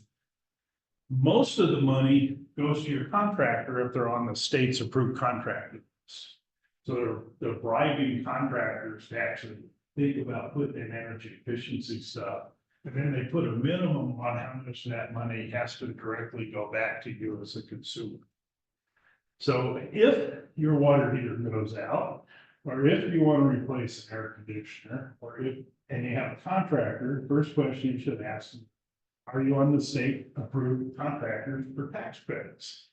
Most of the money goes to your contractor if they're on the state's approved contractor list. So they're bribing contractors to actually think about putting in energy efficiency stuff. And then they put a minimum on how much that money has to directly go back to you as a consumer. So if your water heater goes out, or if you want to replace an air conditioner, and you have a contractor, first question you should ask them, are you on the state approved contractors for tax credits?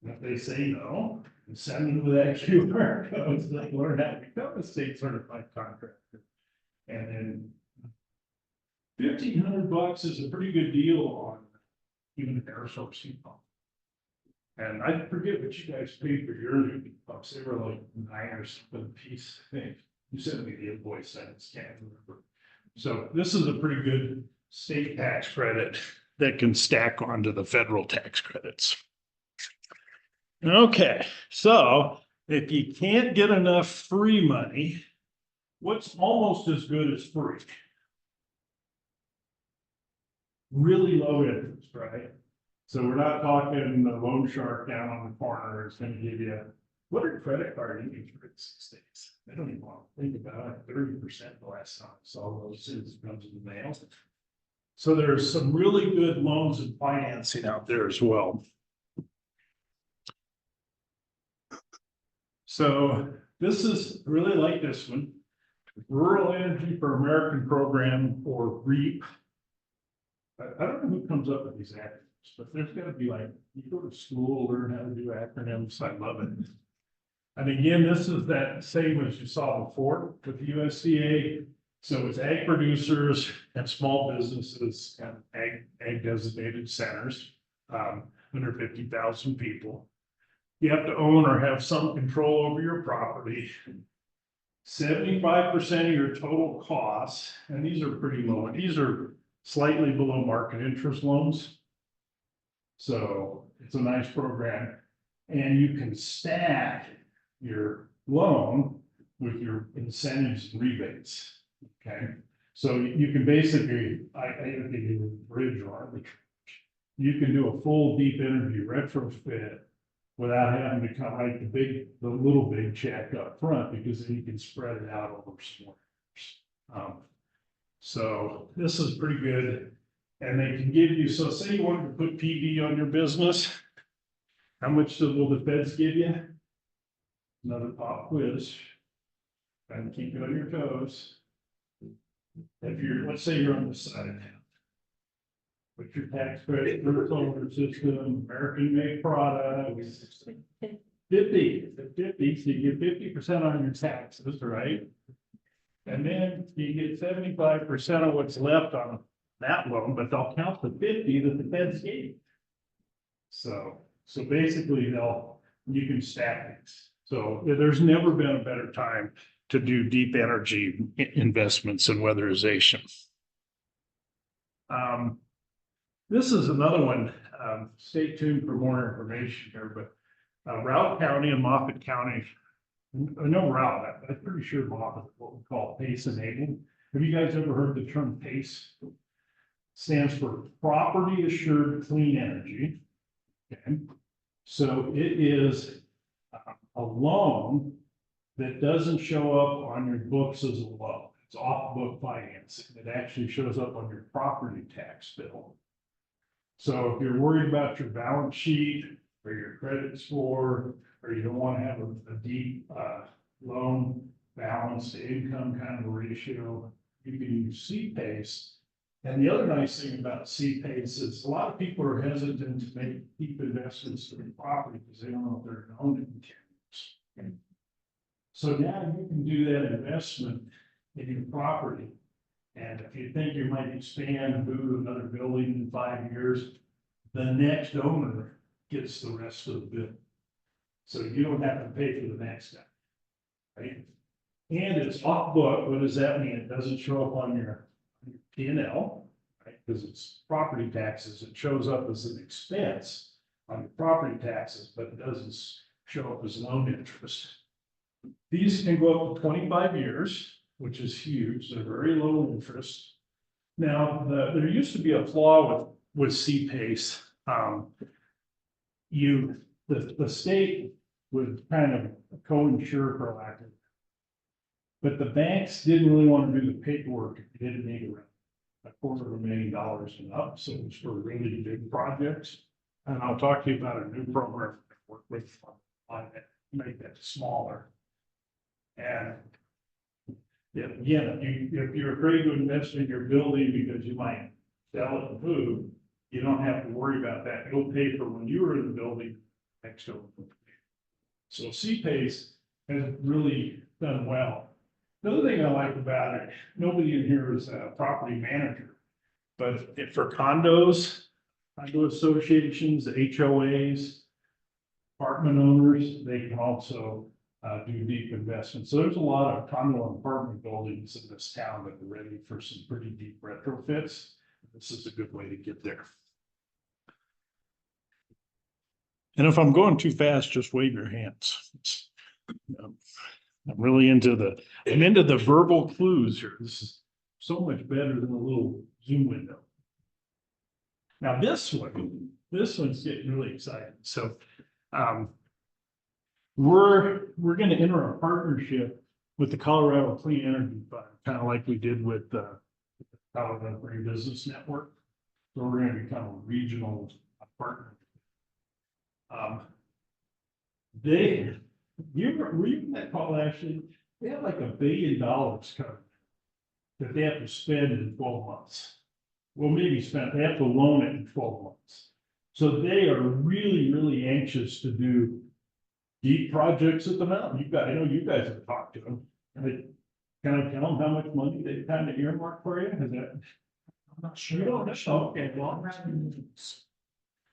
And if they say no, send them to that QR code, so they learn how to become a state certified contractor. And then $1,500 is a pretty good deal on even an air source heat pump. And I forget what you guys paid for your new heat pumps. They were like $9 or something a piece, I think. You sent me the invoice, I just can't remember. So this is a pretty good state tax credit that can stack onto the federal tax credits. Okay, so if you can't get enough free money, what's almost as good as free? Really low interest, right? So we're not talking the loan shark down on the corner is going to give you, what are credit card interest rates these days? I don't even want to think about it, 30% the last time I saw those since it comes in the mail. So there's some really good loans and financing out there as well. So this is, I really like this one. Rural Energy for American Program, or REAP. I don't know who comes up with these acronyms, but there's got to be like, you go to school, learn how to do acronyms. I love it. And again, this is that same as you saw before with the USDA. So it's ag producers and small businesses and ag designated centers, under 50,000 people. You have to own or have some control over your property. 75% of your total costs, and these are pretty low, and these are slightly below market interest loans. So it's a nice program, and you can stack your loan with your incentives and rebates. Okay, so you can basically, I give you a bridge or arbitrage. You can do a full deep energy retrofit without having to kind of write the little big check up front, because then you can spread it out over some more years. So this is pretty good. And they can give you, so say you wanted to put PV on your business, how much will the feds give you? Another pop quiz. And keep you on your toes. If you're, let's say you're on the side of town. What's your tax credit for the solar system, American made products? 50, so you get 50% on your taxes, right? And then you get 75% of what's left on that loan, but they'll count the 50 that the feds gave. So basically you can stack these. So there's never been a better time to do deep energy investments and weatherization. This is another one. Stay tuned for more information here, but Routt County and Moffett County, I know Routt, I'm pretty sure Moffett is what we call PACE enabled. Have you guys ever heard the term PACE? It stands for Property Assured Clean Energy. Okay. So it is a loan that doesn't show up on your books as a loan. It's off-book financing. It actually shows up on your property tax bill. So if you're worried about your balance sheet or your credit score, or you don't want to have a deep loan balance to income kind of a ratio, you can use CPACE And the other nice thing about CPACE is a lot of people are hesitant to make deep investments in property because they don't know if they're going to own it in 10 years. So now you can do that investment in your property. And if you think you might expand and move to another building in 5 years, the next owner gets the rest of the bill. So you don't have to pay for the next guy. Right? And it's off book. What does that mean? It doesn't show up on your P&L, right? Because it's property taxes. It shows up as an expense on your property taxes, but it doesn't show up as loan interest. These can go up to 25 years, which is huge. They're very low interest. Now, there used to be a flaw with CPACE. The state would kind of co-insure for lack of, but the banks didn't really want to do the paperwork. They didn't need around $250,000 and up, so it was for really big projects. And I'll talk to you about a new program to work with on that, make that smaller. And if you're afraid to invest in your building because you might sell it and move, you don't have to worry about that. You'll pay for when you were in the building next to it. So CPACE has really done well. The other thing I like about it, nobody in here is a property manager, but for condos, condo associations, HOAs, apartment owners, they can also do deep investments. So there's a lot of condo and apartment buildings in this town that are ready for some pretty deep retrofits. This is a good way to get there. And if I'm going too fast, just wave your hands. I'm really into the verbal clues here. This is so much better than a little Zoom window. Now this one's getting really exciting. So we're going to enter a partnership with the Colorado Clean Energy Fund, kind of like we did with the Colorado Green Business Network. So we're going to become a regional partner. Were you in that call actually? They have like $1 billion covered that they have to spend in 12 months. Well, maybe they have to loan it in 12 months. So they are really, really anxious to do deep projects at the mountain. I know you guys have talked to them. Can I tell them how much money they kind of earmarked for you? I'm not sure. You don't know. Okay, well,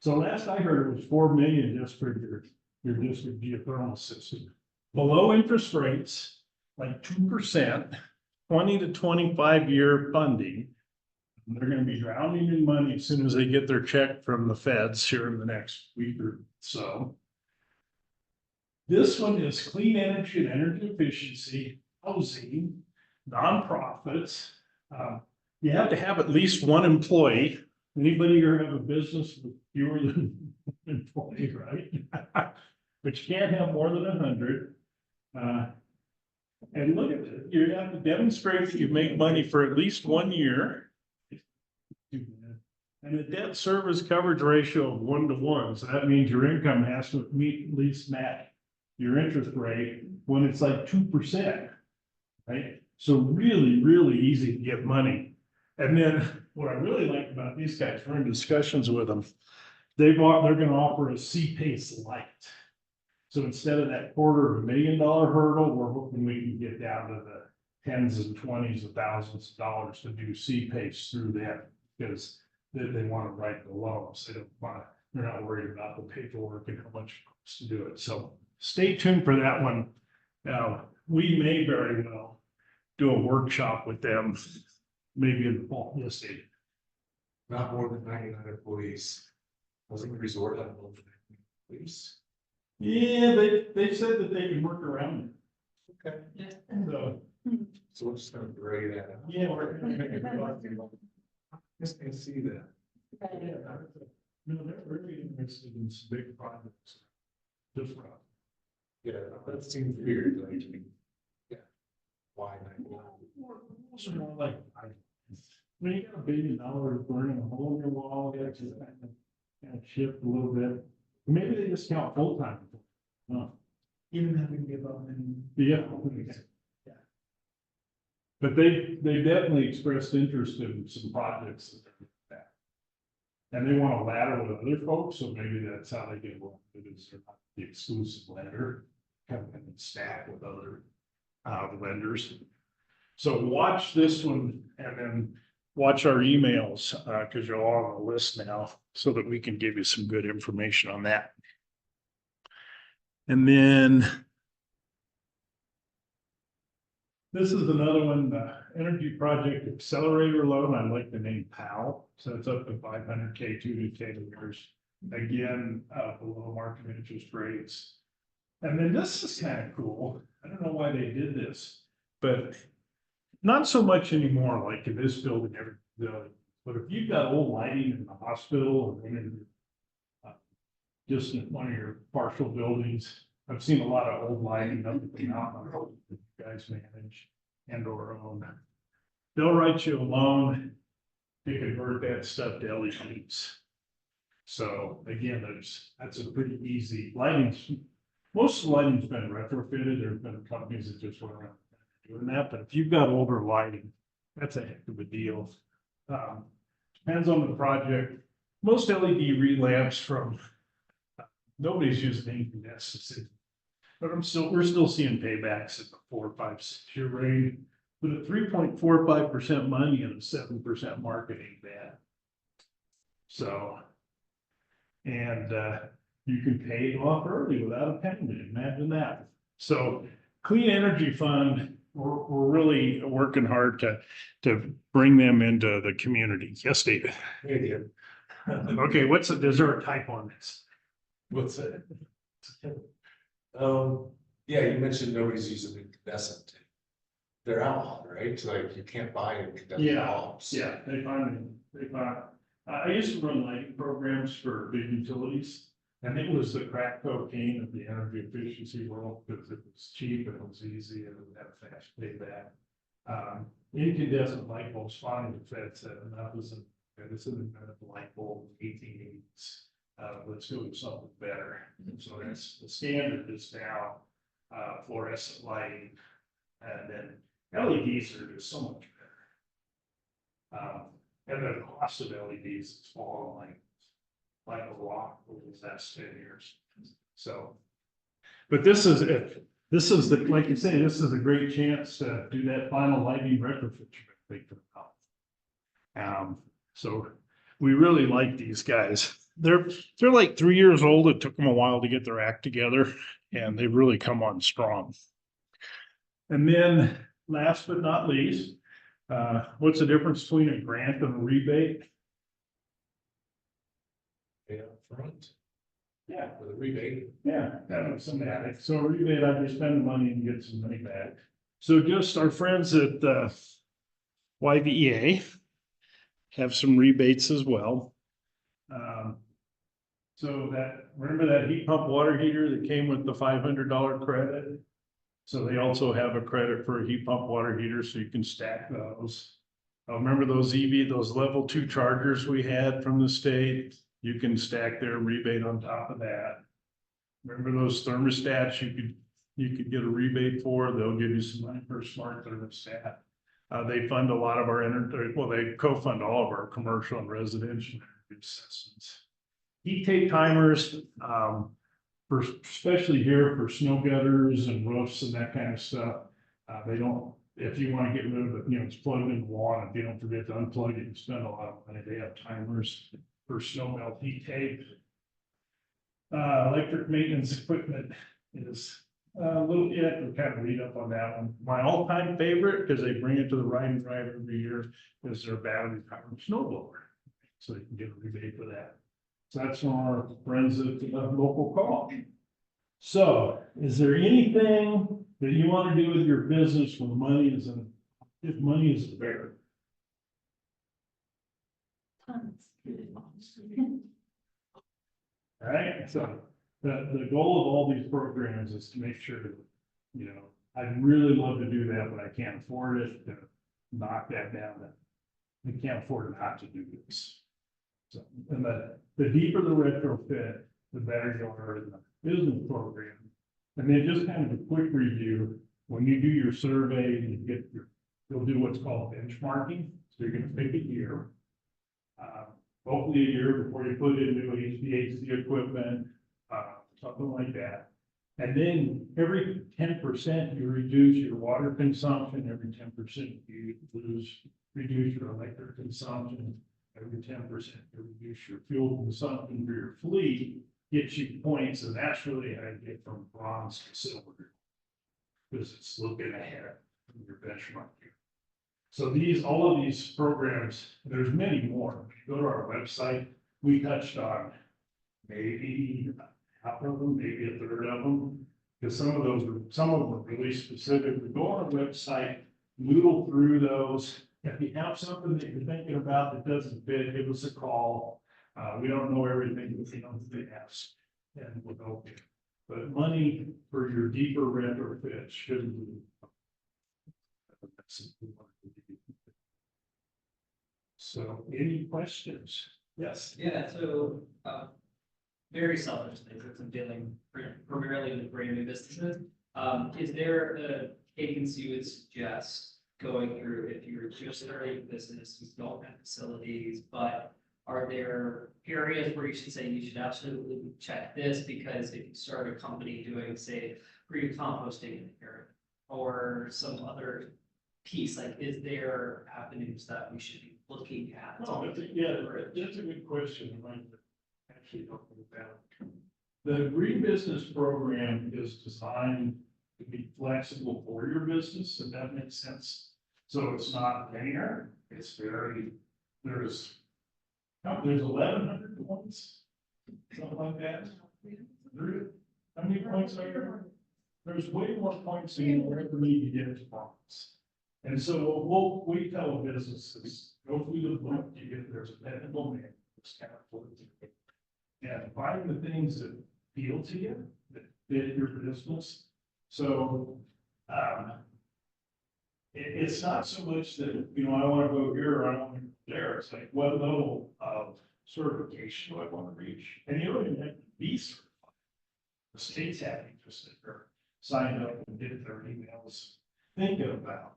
so last I heard it was 4 million just for your district geothermal system. Below interest rates, like 2%, 20 to 25 year funding. They're going to be drowning in money as soon as they get their check from the feds here in the next week or so. This one is clean energy and energy efficiency, housing, nonprofits. You have to have at least one employee. Anybody here have a business with fewer than one employee, right? But you can't have more than 100. And look at it, you have to demonstrate that you make money for at least 1 year. And a debt service coverage ratio of 1 to 1. So that means your income has to at least match your interest rate when it's like 2%. Right? So really, really easy to get money. And then what I really like about these guys, we're in discussions with them. They're going to offer a CPACE Lite. So instead of that $250,000 hurdle, we're hoping we can get down to the tens and twenties of thousands of dollars to do CPACE through them because they want to write the loans. They're not worried about the paperwork and how much it costs to do it. So stay tuned for that one. Now, we may very well do a workshop with them, maybe in the fall. Yes, Dave. Not more than 99 employees. Wasn't the resort on more than 99 employees? Yeah, they said that they can work around it. Okay. So we're just gonna grade that out. yeah, we're gonna make it. Just can see that. No, they're really interested in some big projects. Just right. Yeah, that seems weird, like, yeah. Why 99? Those are more like, when you got $1 billion burning a hole in your wall, you actually kind of shift a little bit. Maybe they just count full time. No. Even that we give up and. Yeah. But they definitely expressed interest in some projects that they're looking at. And they want to ladder with other folks, so maybe that's how they get along, because they're not the exclusive lender. Come in and stack with other lenders. So watch this one and then watch our emails, because you're all on the list now, so that we can give you some good information on that. And then this is another one, Energy Project Accelerator Loan. I like the name POW. So it's up to 500K, 2 to 10 years. Again, below market interest rates. And then this is kind of cool. I don't know why they did this, but not so much anymore, like in this building, every building. But if you've got old lighting in the hospital or in just in one of your partial buildings, I've seen a lot of old lighting up at the mountain road that you guys manage and or own. They'll write you a loan to convert that stuff to LEDs. So again, that's a pretty easy lighting. Most of the lighting's been retrofitted. There's been companies that just went around doing that, but if you've got older lighting, that's a heck of a deal. Depends on the project. Most LED relapse from nobody's using incandescent, but we're still seeing paybacks at the 4, 5, 6 year range, with a 3.45% money and a 7% marketing bad. So, and you can pay it off early without a penalty. Imagine that. So, Clean Energy Fund, we're really working hard to bring them into the community. Yes, David. Hey, David. Okay, is there a type on this? What's that? Yeah, you mentioned nobody's using incandescent. They're outlawed, right? Like you can't buy incandescent bulbs. Yeah, they find, I used to run lighting programs for big utilities. And it was the crack cocaine of the energy efficiency world, because it was cheap and it was easy and it would have fast payback. Incandescent light bulbs finally the Fed said, and that was in the light bulb in the 1880s. Let's go with something better. And so that's the standard is now fluorescent lighting, and then LEDs are just so much better. And the cost of LEDs is falling like a rock over the last 10 years. So, but this is like you say, this is a great chance to do that final lighting retrofit you've been thinking about. So we really like these guys. They're like 3 years old. It took them a while to get their act together, and they've really come on strong. And then last but not least, what's the difference between a grant and a rebate? Pay up front Yeah. with a rebate. Yeah, that was somatic. So a rebate, I just spend the money and get some money back. So just our friends at YVEA have some rebates as well. So remember that heat pump water heater that came with the $500 credit? So they also have a credit for a heat pump water heater, so you can stack those. Remember those those level 2 chargers we had from the state? You can stack their rebate on top of that. Remember those thermostats you could get a rebate for? They'll give you some money for a smart thermostat. They fund a lot of our energy, well, they co-fund all of our commercial and residential energy systems. Heat tape timers, especially here for snow gutters and roofs and that kind of stuff. They don't, if you want to get rid of it, it's plugged in the wall, and if you don't forget to unplug it and spend a lot of money, they have timers for snow melt heat tape. Electric maintenance equipment is a little, we kind of read up on that one. My all-time favorite, because they bring it to the ride and drive every year, is their battery powered snow blower. So you can get a rebate for that. So that's from our friends at the local co-op. So is there anything that you want to do with your business when money is if money is a bear? All right, so the goal of all these programs is to make sure that, I'd really love to do that, but I can't afford it, to knock that down. I can't afford not to do this. So, and the deeper the retrofit, the better you are in the business program. And then just kind of a quick review, when you do your survey and you get your you'll do what's called benchmarking. So you're gonna pick a year. Hopefully a year before you put in new HVAC equipment, something like that. And then every 10% you reduce your water consumption, every 10% you reduce your electric consumption, every 10% you reduce your fuel consumption for your fleet, gets you points, and that's really how you get from bronze to silver. Because it's looking ahead from your benchmark here. So all of these programs, there's many more. If you go to our website, we touched on maybe half of them, maybe a third of them. Because some of them are really specific. We go on our website, noodle through those. If you have something that you're thinking about that doesn't fit, give us a call. We don't know everything, but we know the ask, and we'll help you. But money for your deeper retrofit shouldn't be. So, any questions? Yes. Yeah, so, very selfish things, since I'm dealing primarily with brand new businesses. Is there a cadence you would suggest going through if you're just starting a business, you don't have facilities, but are there areas where you should say you should absolutely check this? Because if you start a company doing, say, green composting in the area or some other piece, like, is there avenues that we should be looking at? Oh, that's a good question. I might actually help with that. The green business program is designed to be flexible for your business, if that makes sense. So it's not linear. It's there's 1,100 points, something like that. How many points are there? There's way more points than you ever need to get to points. And so we tell businesses, go through the book, there's a technical manual, it's kind of what it. And find the things that appeal to you, that fit your business. So, it's not so much that, I want to go here or I want to go there. It's like, what level of certification do I want to reach? And you don't even have to be certified. The state's having just signed up and did their emails thinking about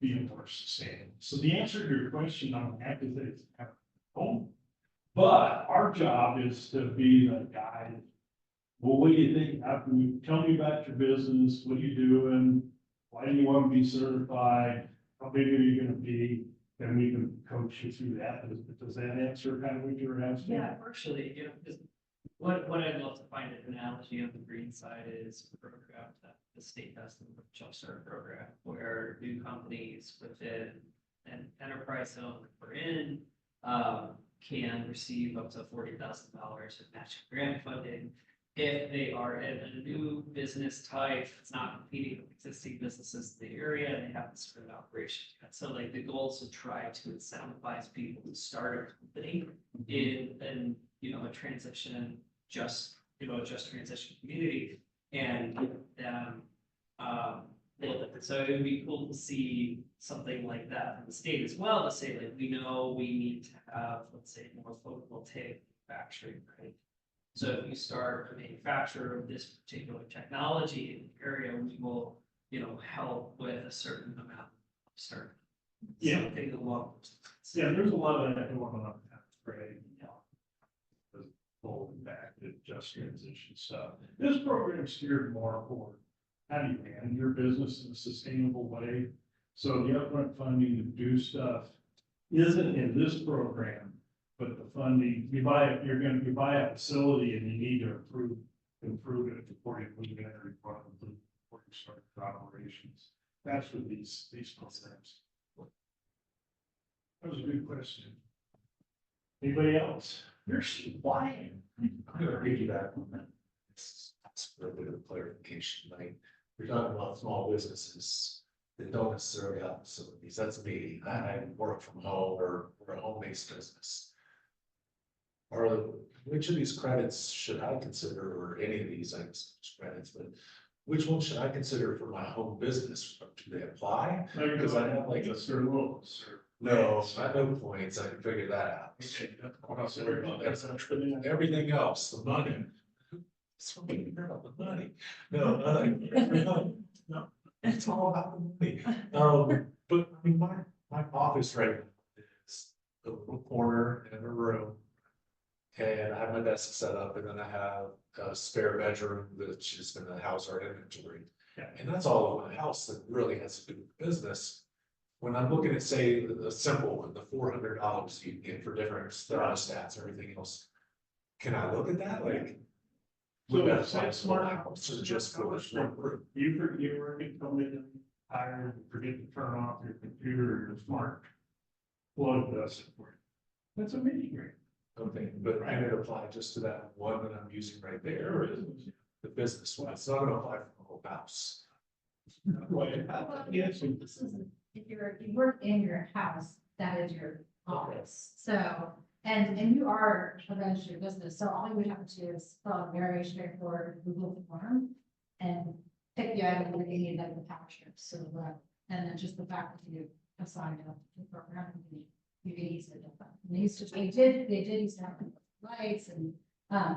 being more sustainable. So the answer to your question, I'm happy that it's home. But our job is to be the guide. Well, what do you think? Tell me about your business. What are you doing? Why do you want to be certified? How big are you going to be? And we can coach you through that. Does that answer kind of what you're asking? Yeah, partially, because what I'd love to find an analogy on the green side is a program that the state has, the Jumpstart program, where new companies within an enterprise zone that we're in can receive up to $40,000 of matching grant funding if they are in a new business type that's not competing with existing businesses in the area and they haven't started operations yet. So like the goal is to try to incentivize people to start a company in a transition, just transition community and give them so it would be cool to see something like that from the state as well, to say like, we know we need to have, let's say, more photovoltaic manufacturing, right? So if you start a manufacturer of this particular technology in the area, we will, help with a certain amount of start. Yeah. Something along those lines. Yeah, there's a lot of that going on that, right? Holding back the just transition stuff. This program is geared more for how do you manage your business in a sustainable way? So the upfront funding to do stuff isn't in this program, but the funding, you buy a facility and you need to improve it before you move in or before you start your operations. That's what these programs. That was a good question. Anybody else? You're lying. I'm gonna piggyback on that. It's for a bit of clarification, like, we're talking about small businesses that don't necessarily have facilities. That's me. I work from home or we're a home-based business. Which of these credits should I consider, or any of these credits, but which one should I consider for my home business? Do they apply? Because I have like no, I know points, I can figure that out. Okay. Everything else, the money. Something about the money. No, It's all about the money. But I mean, my office right now is a little corner in a room. And I have my desk set up, and then I have a spare bedroom which is gonna house our inventory. Yeah. And that's all in my house that really has to do with business. When I'm looking at, say, the simple one, the $400 you can get for different thermostats, everything else. Can I look at that, like? So Would that it's apply like to smart my house or just for this one room? You were coming tired, forget to turn off your computer or your smart plug does it for you. That's a mini grid. Okay, but can it apply just to that one that I'm using right there, or is it the business one? It's not gonna apply for the whole house. Yes. This isn't, if you work in your house, that is your office, so, and you are a registered business, so all you would have to do is fill out a very straightforward Google form. And pick the item that you need, like the power strips, so, and then just the fact that you assigned up to the program, you can easily get that. And they used to, they did used to have lights and,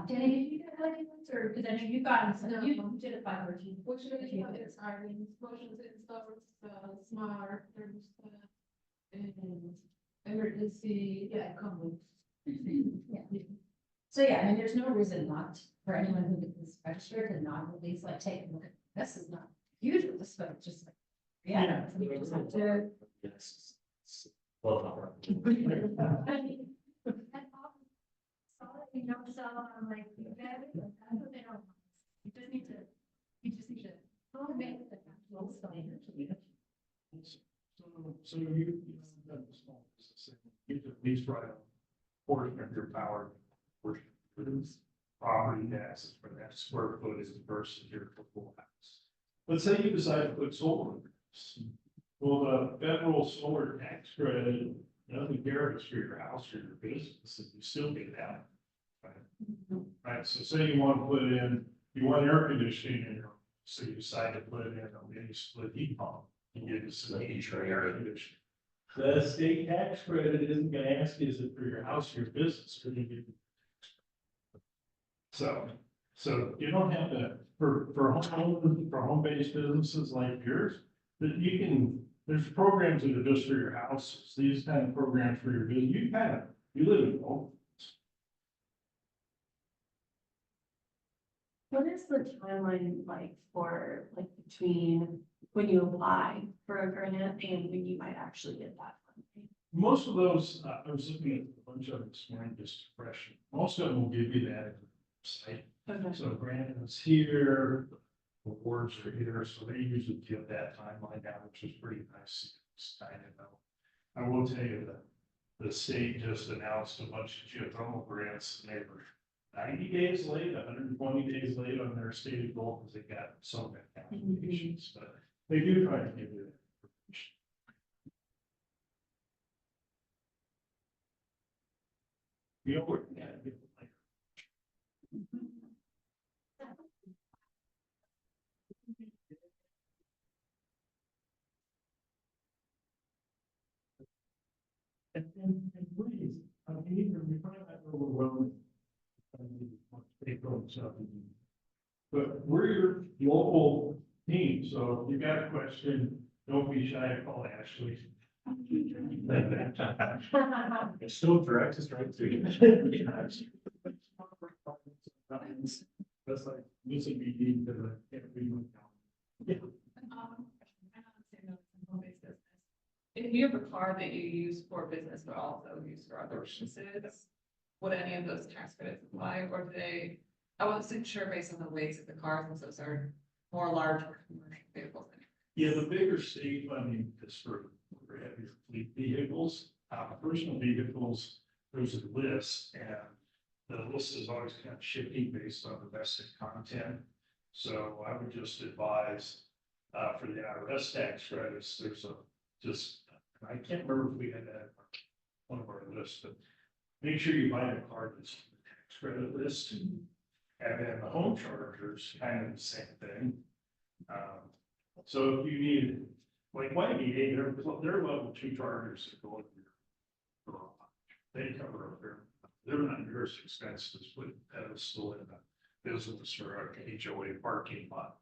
Danny, did you get lights, or, because I know you've gotten some, you did it by virtue. Which are the others are in motions installers, smart, and emergency, yeah, common. Yeah. So yeah, I mean, there's no reason not for anyone who is registered to not at least like take a look at, this is not huge, this, but it's just like, yeah, so you just have to. Yes. Well, You don't sell on like, that's what they don't. You just need to, oh, make it. So you have a small business, you can at least write a portion of your power, portion of your property taxes for that square footage versus your full house. Let's say you decide to put solar. Well, the federal solar tax credit doesn't care if it's for your house or your business, and you still get that. Right, so say you want to put in, you want air conditioning in your home, so you decide to put in a mini split heat pump. You get this air conditioning. The state tax credit isn't gonna ask you, is it for your house or your business? Or you get- So you don't have to, for home-based businesses like yours, that you can, there's programs that are just for your houses, these kind of programs for your business, you live in home. What is the timeline like for, like, between when you apply for a grant and when you might actually get that funding? Most of those, I was looking at a bunch of them this morning, just fresh. Most of them will give you that site. Okay. So Brandon's here, the awards are here, so they usually give that timeline down, which is pretty nice. It's kind of know. I will tell you that the state just announced a bunch of geothermal grants, and they were 90 days late, 120 days late on their stated goal because they got so many applications, but they do try to give you that information. You'll work at it later. And please, I mean, even we find that overwhelming. April and stuff. But we're your local team, so if you got a question, don't be shy to call Ashley. it's still direct is right to you. That's like, this would be deep to the, can't read my calendar. If you have a car that you use for business, but also use for other businesses, would any of those tax credits apply, or do they? I wasn't sure based on the weights of the cars, and those are more larger commercial vehicles. Yeah, the bigger state funding is for heavier fleet vehicles, personal vehicles, there's a list, and the list is always kind of shifting based on domestic content. So I would just advise, for the IRS tax credits, there's I can't remember if we had that on one of our lists, but make sure you buy the car that's on the tax credit list. And then the home chargers, kind of the same thing. So if you need, like YBA, they're level 2 chargers that go in your garage. They cover up they're not near as expensive as put a pedestal in a business or a HOA parking lot.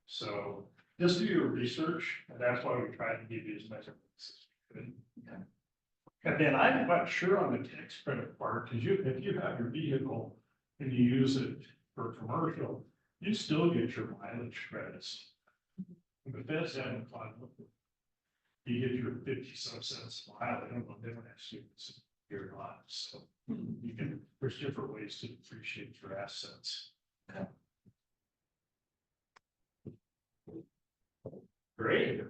So just do your research, and that's why we try to give you as much of this as we could. And then I'm not sure on the tax credit part, because if you have your vehicle and you use it for commercial, you still get your mileage credits. But that's having fun. You get your 50-some cents a mile, I don't know, different estimates your life, so you can, there's different ways to appreciate your assets. Great.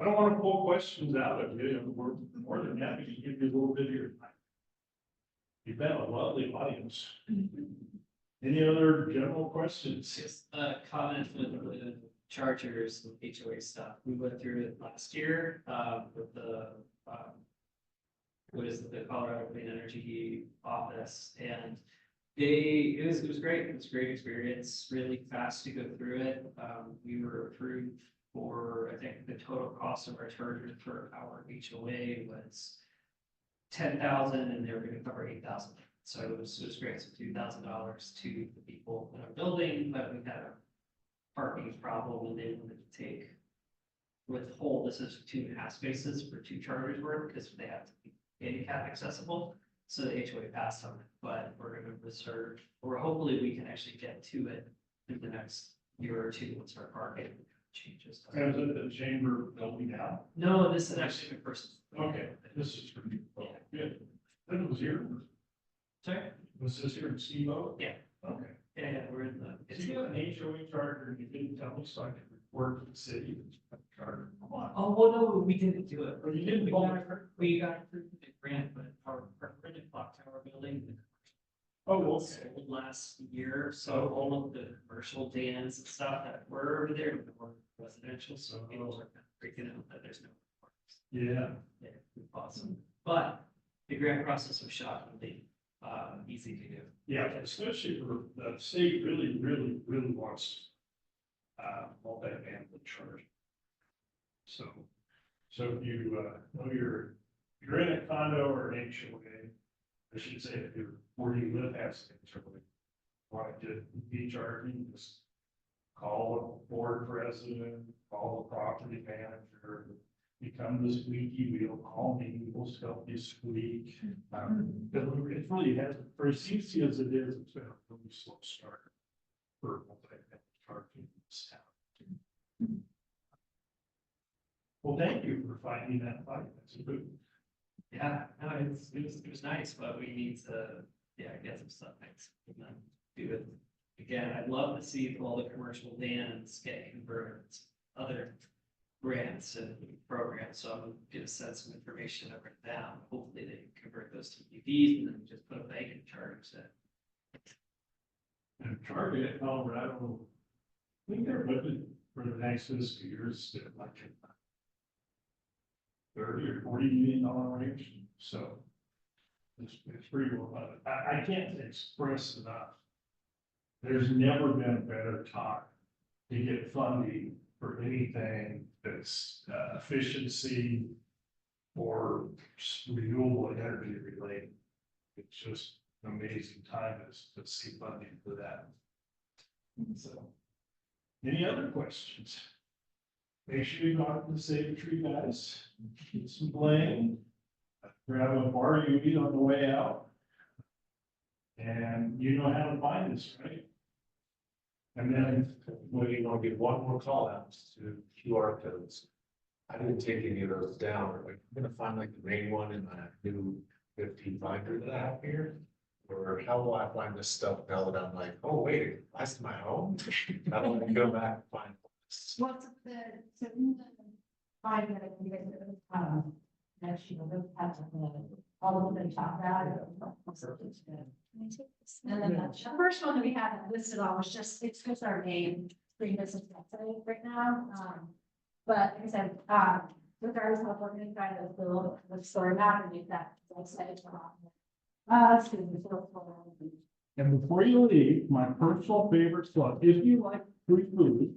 I don't want to pull questions out of you. We're more than happy to give you a little bit of your time. You've been a lovely audience. Any other general questions? Just a comment with the chargers, and HOA stuff. We went through it last year, with the, what is it, the Colorado Clean Energy office, and it was great. It was a great experience, really fast to go through it. We were approved for, I think the total cost of our charger for our HOA was $10,000, and they were gonna cover $8,000. So it was great. So $2,000 to the people in our building, but we had a parking problem and they wanted to withhold, this is 2.5 spaces for 2 chargers worth, because they have to be handicap accessible. So the HOA passed on it, but we're gonna reserve, or hopefully we can actually get to it in the next year or two once our parking changes. Is it the chamber building now? No, this is actually the person. Okay, this is for you. Oh, good. Then it was here. Sorry? Was this here in Steamboat? Yeah. Okay. Yeah, we're in the. So you have an HOA charter and you didn't tell me, so I could report to the city. Charter. Come on. Oh, well, no, we didn't do it. Oh, you didn't? We got approved the grant, but our permanent clock tower building. Oh, was okay. sold last year, so all of the commercial dams and stuff that were over there were residential, so people are kind of freaking out that there's no. Yeah. Yeah, awesome, but the grant process was shockingly, easy to do. Yeah, especially for the state really wants multi-family charge. So if you know you're in a condo or an HOA, I should say if you're where you live has things really want to be charging, just call the board president, call the property manager, become the squeaky wheel, call me, we'll help you squeak. It really has, for as easy as it is, it's been a really slow start for multi-family charging in this town. Well, thank you for finding that fight. That's a good. Yeah, no, it was nice, but we need to, get some stuff next. And then do it again. I'd love to see all the commercial vans get converted to other grants and programs. So I'm gonna send some information over to them. Hopefully they can convert those to EVs and then just put a bank in charge that. And Target, Colorado, I think their budget for the next fiscal year is like $30 or $40 million range, so it's pretty well done. I can't express enough. There's never been a better time to get funding for anything that's efficiency or renewable energy related. It's just an amazing time to see funding for that. So, any other questions? Make sure you go out to the Save a Tree guys, get some blame, grab a bar you eat on the way out. And you know how to find us, right? And then, Well, you want to get one more call out to QR codes. I didn't take any of those down. Like, I'm gonna find like the main one in my new 15 binder that I have here. Or how will I find this stuff now that I'm like, oh, wait, that's my home? How do I go back and find this? Well, so in the slide that you guys, next year, we'll have all of them talk about it. And then the first one that we haven't listed on was just, it's just our main green business website right now. But like I said, regardless of what we're gonna try to build the story map and make that website. And before you leave, my personal favorite club, if you like free food,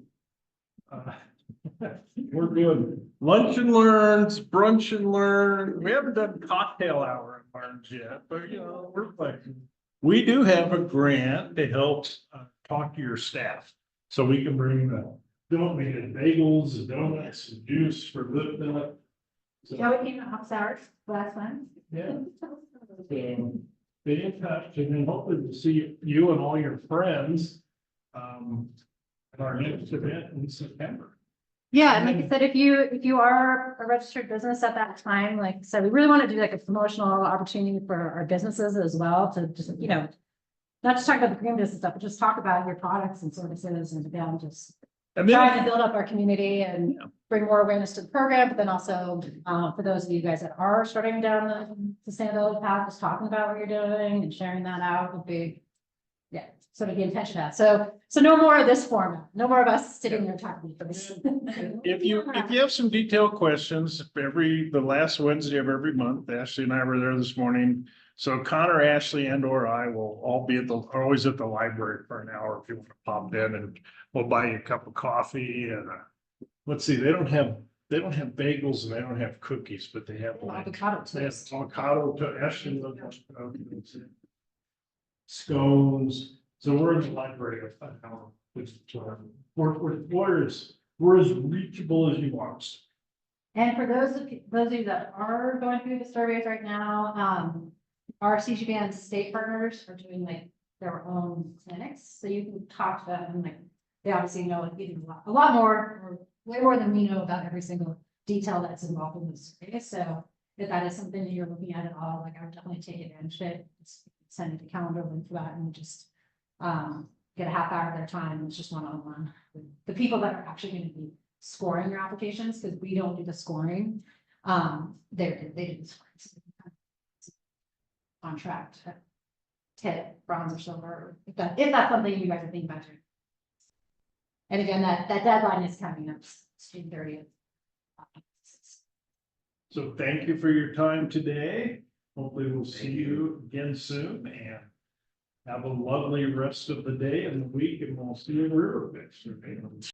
we're doing lunch and learns, brunch and learn. We haven't done cocktail hour and learns yet, but you know, we're playing. We do have a grant that helps talk to your staff. So we can bring the donated bagels and donuts and juice for lifting up. So, Joey came to office hours last time. yeah. So, be in touch, and then hopefully we'll see you and all your friends at our next event in September. Yeah, and like I said, if you are a registered business at that time, like I said, we really want to do like a promotional opportunity for our businesses as well to just, not just talk about the green business stuff, but just talk about your products and services and again, just And then, trying to build up our community and bring more awareness to the program, but then also, for those of you guys that are starting down the sustainability path, just talking about what you're doing and sharing that out would be, yeah, sort of the intention of that. So no more of this format, no more of us sitting there talking. if you have some detailed questions, the last Wednesday of every month, Ashley and I were there this morning. So Connor, Ashley, and or I will all be always at the library for an hour if you want to pop in, and we'll buy you a cup of coffee and let's see, they don't have bagels and they don't have cookies, but they have like, Avocado they have toast. avocado to Ashley loves scones. So we're in the library of an hour, which we're as reachable as you want us. And for those of you that are going through the surveys right now, our CGBN state partners are doing like their own clinics, so you can talk to them and like, they obviously know a lot more, or way more than we know about every single detail that's involved in the survey. So if that is something that you're looking at all, like I would definitely take advantage of it. Just send it a calendar link for that and just get a half hour of their time. It's just one-on-one with the people that are actually going to be scoring your applications, because we don't do the scoring. They do the scoring. So contract, tip, bronze or silver, if that's something you guys are thinking about doing. And again, that deadline is coming up, June 30th. So thank you for your time today. Hopefully we'll see you again soon, and have a lovely rest of the day and the week, and we'll see you in River Beach.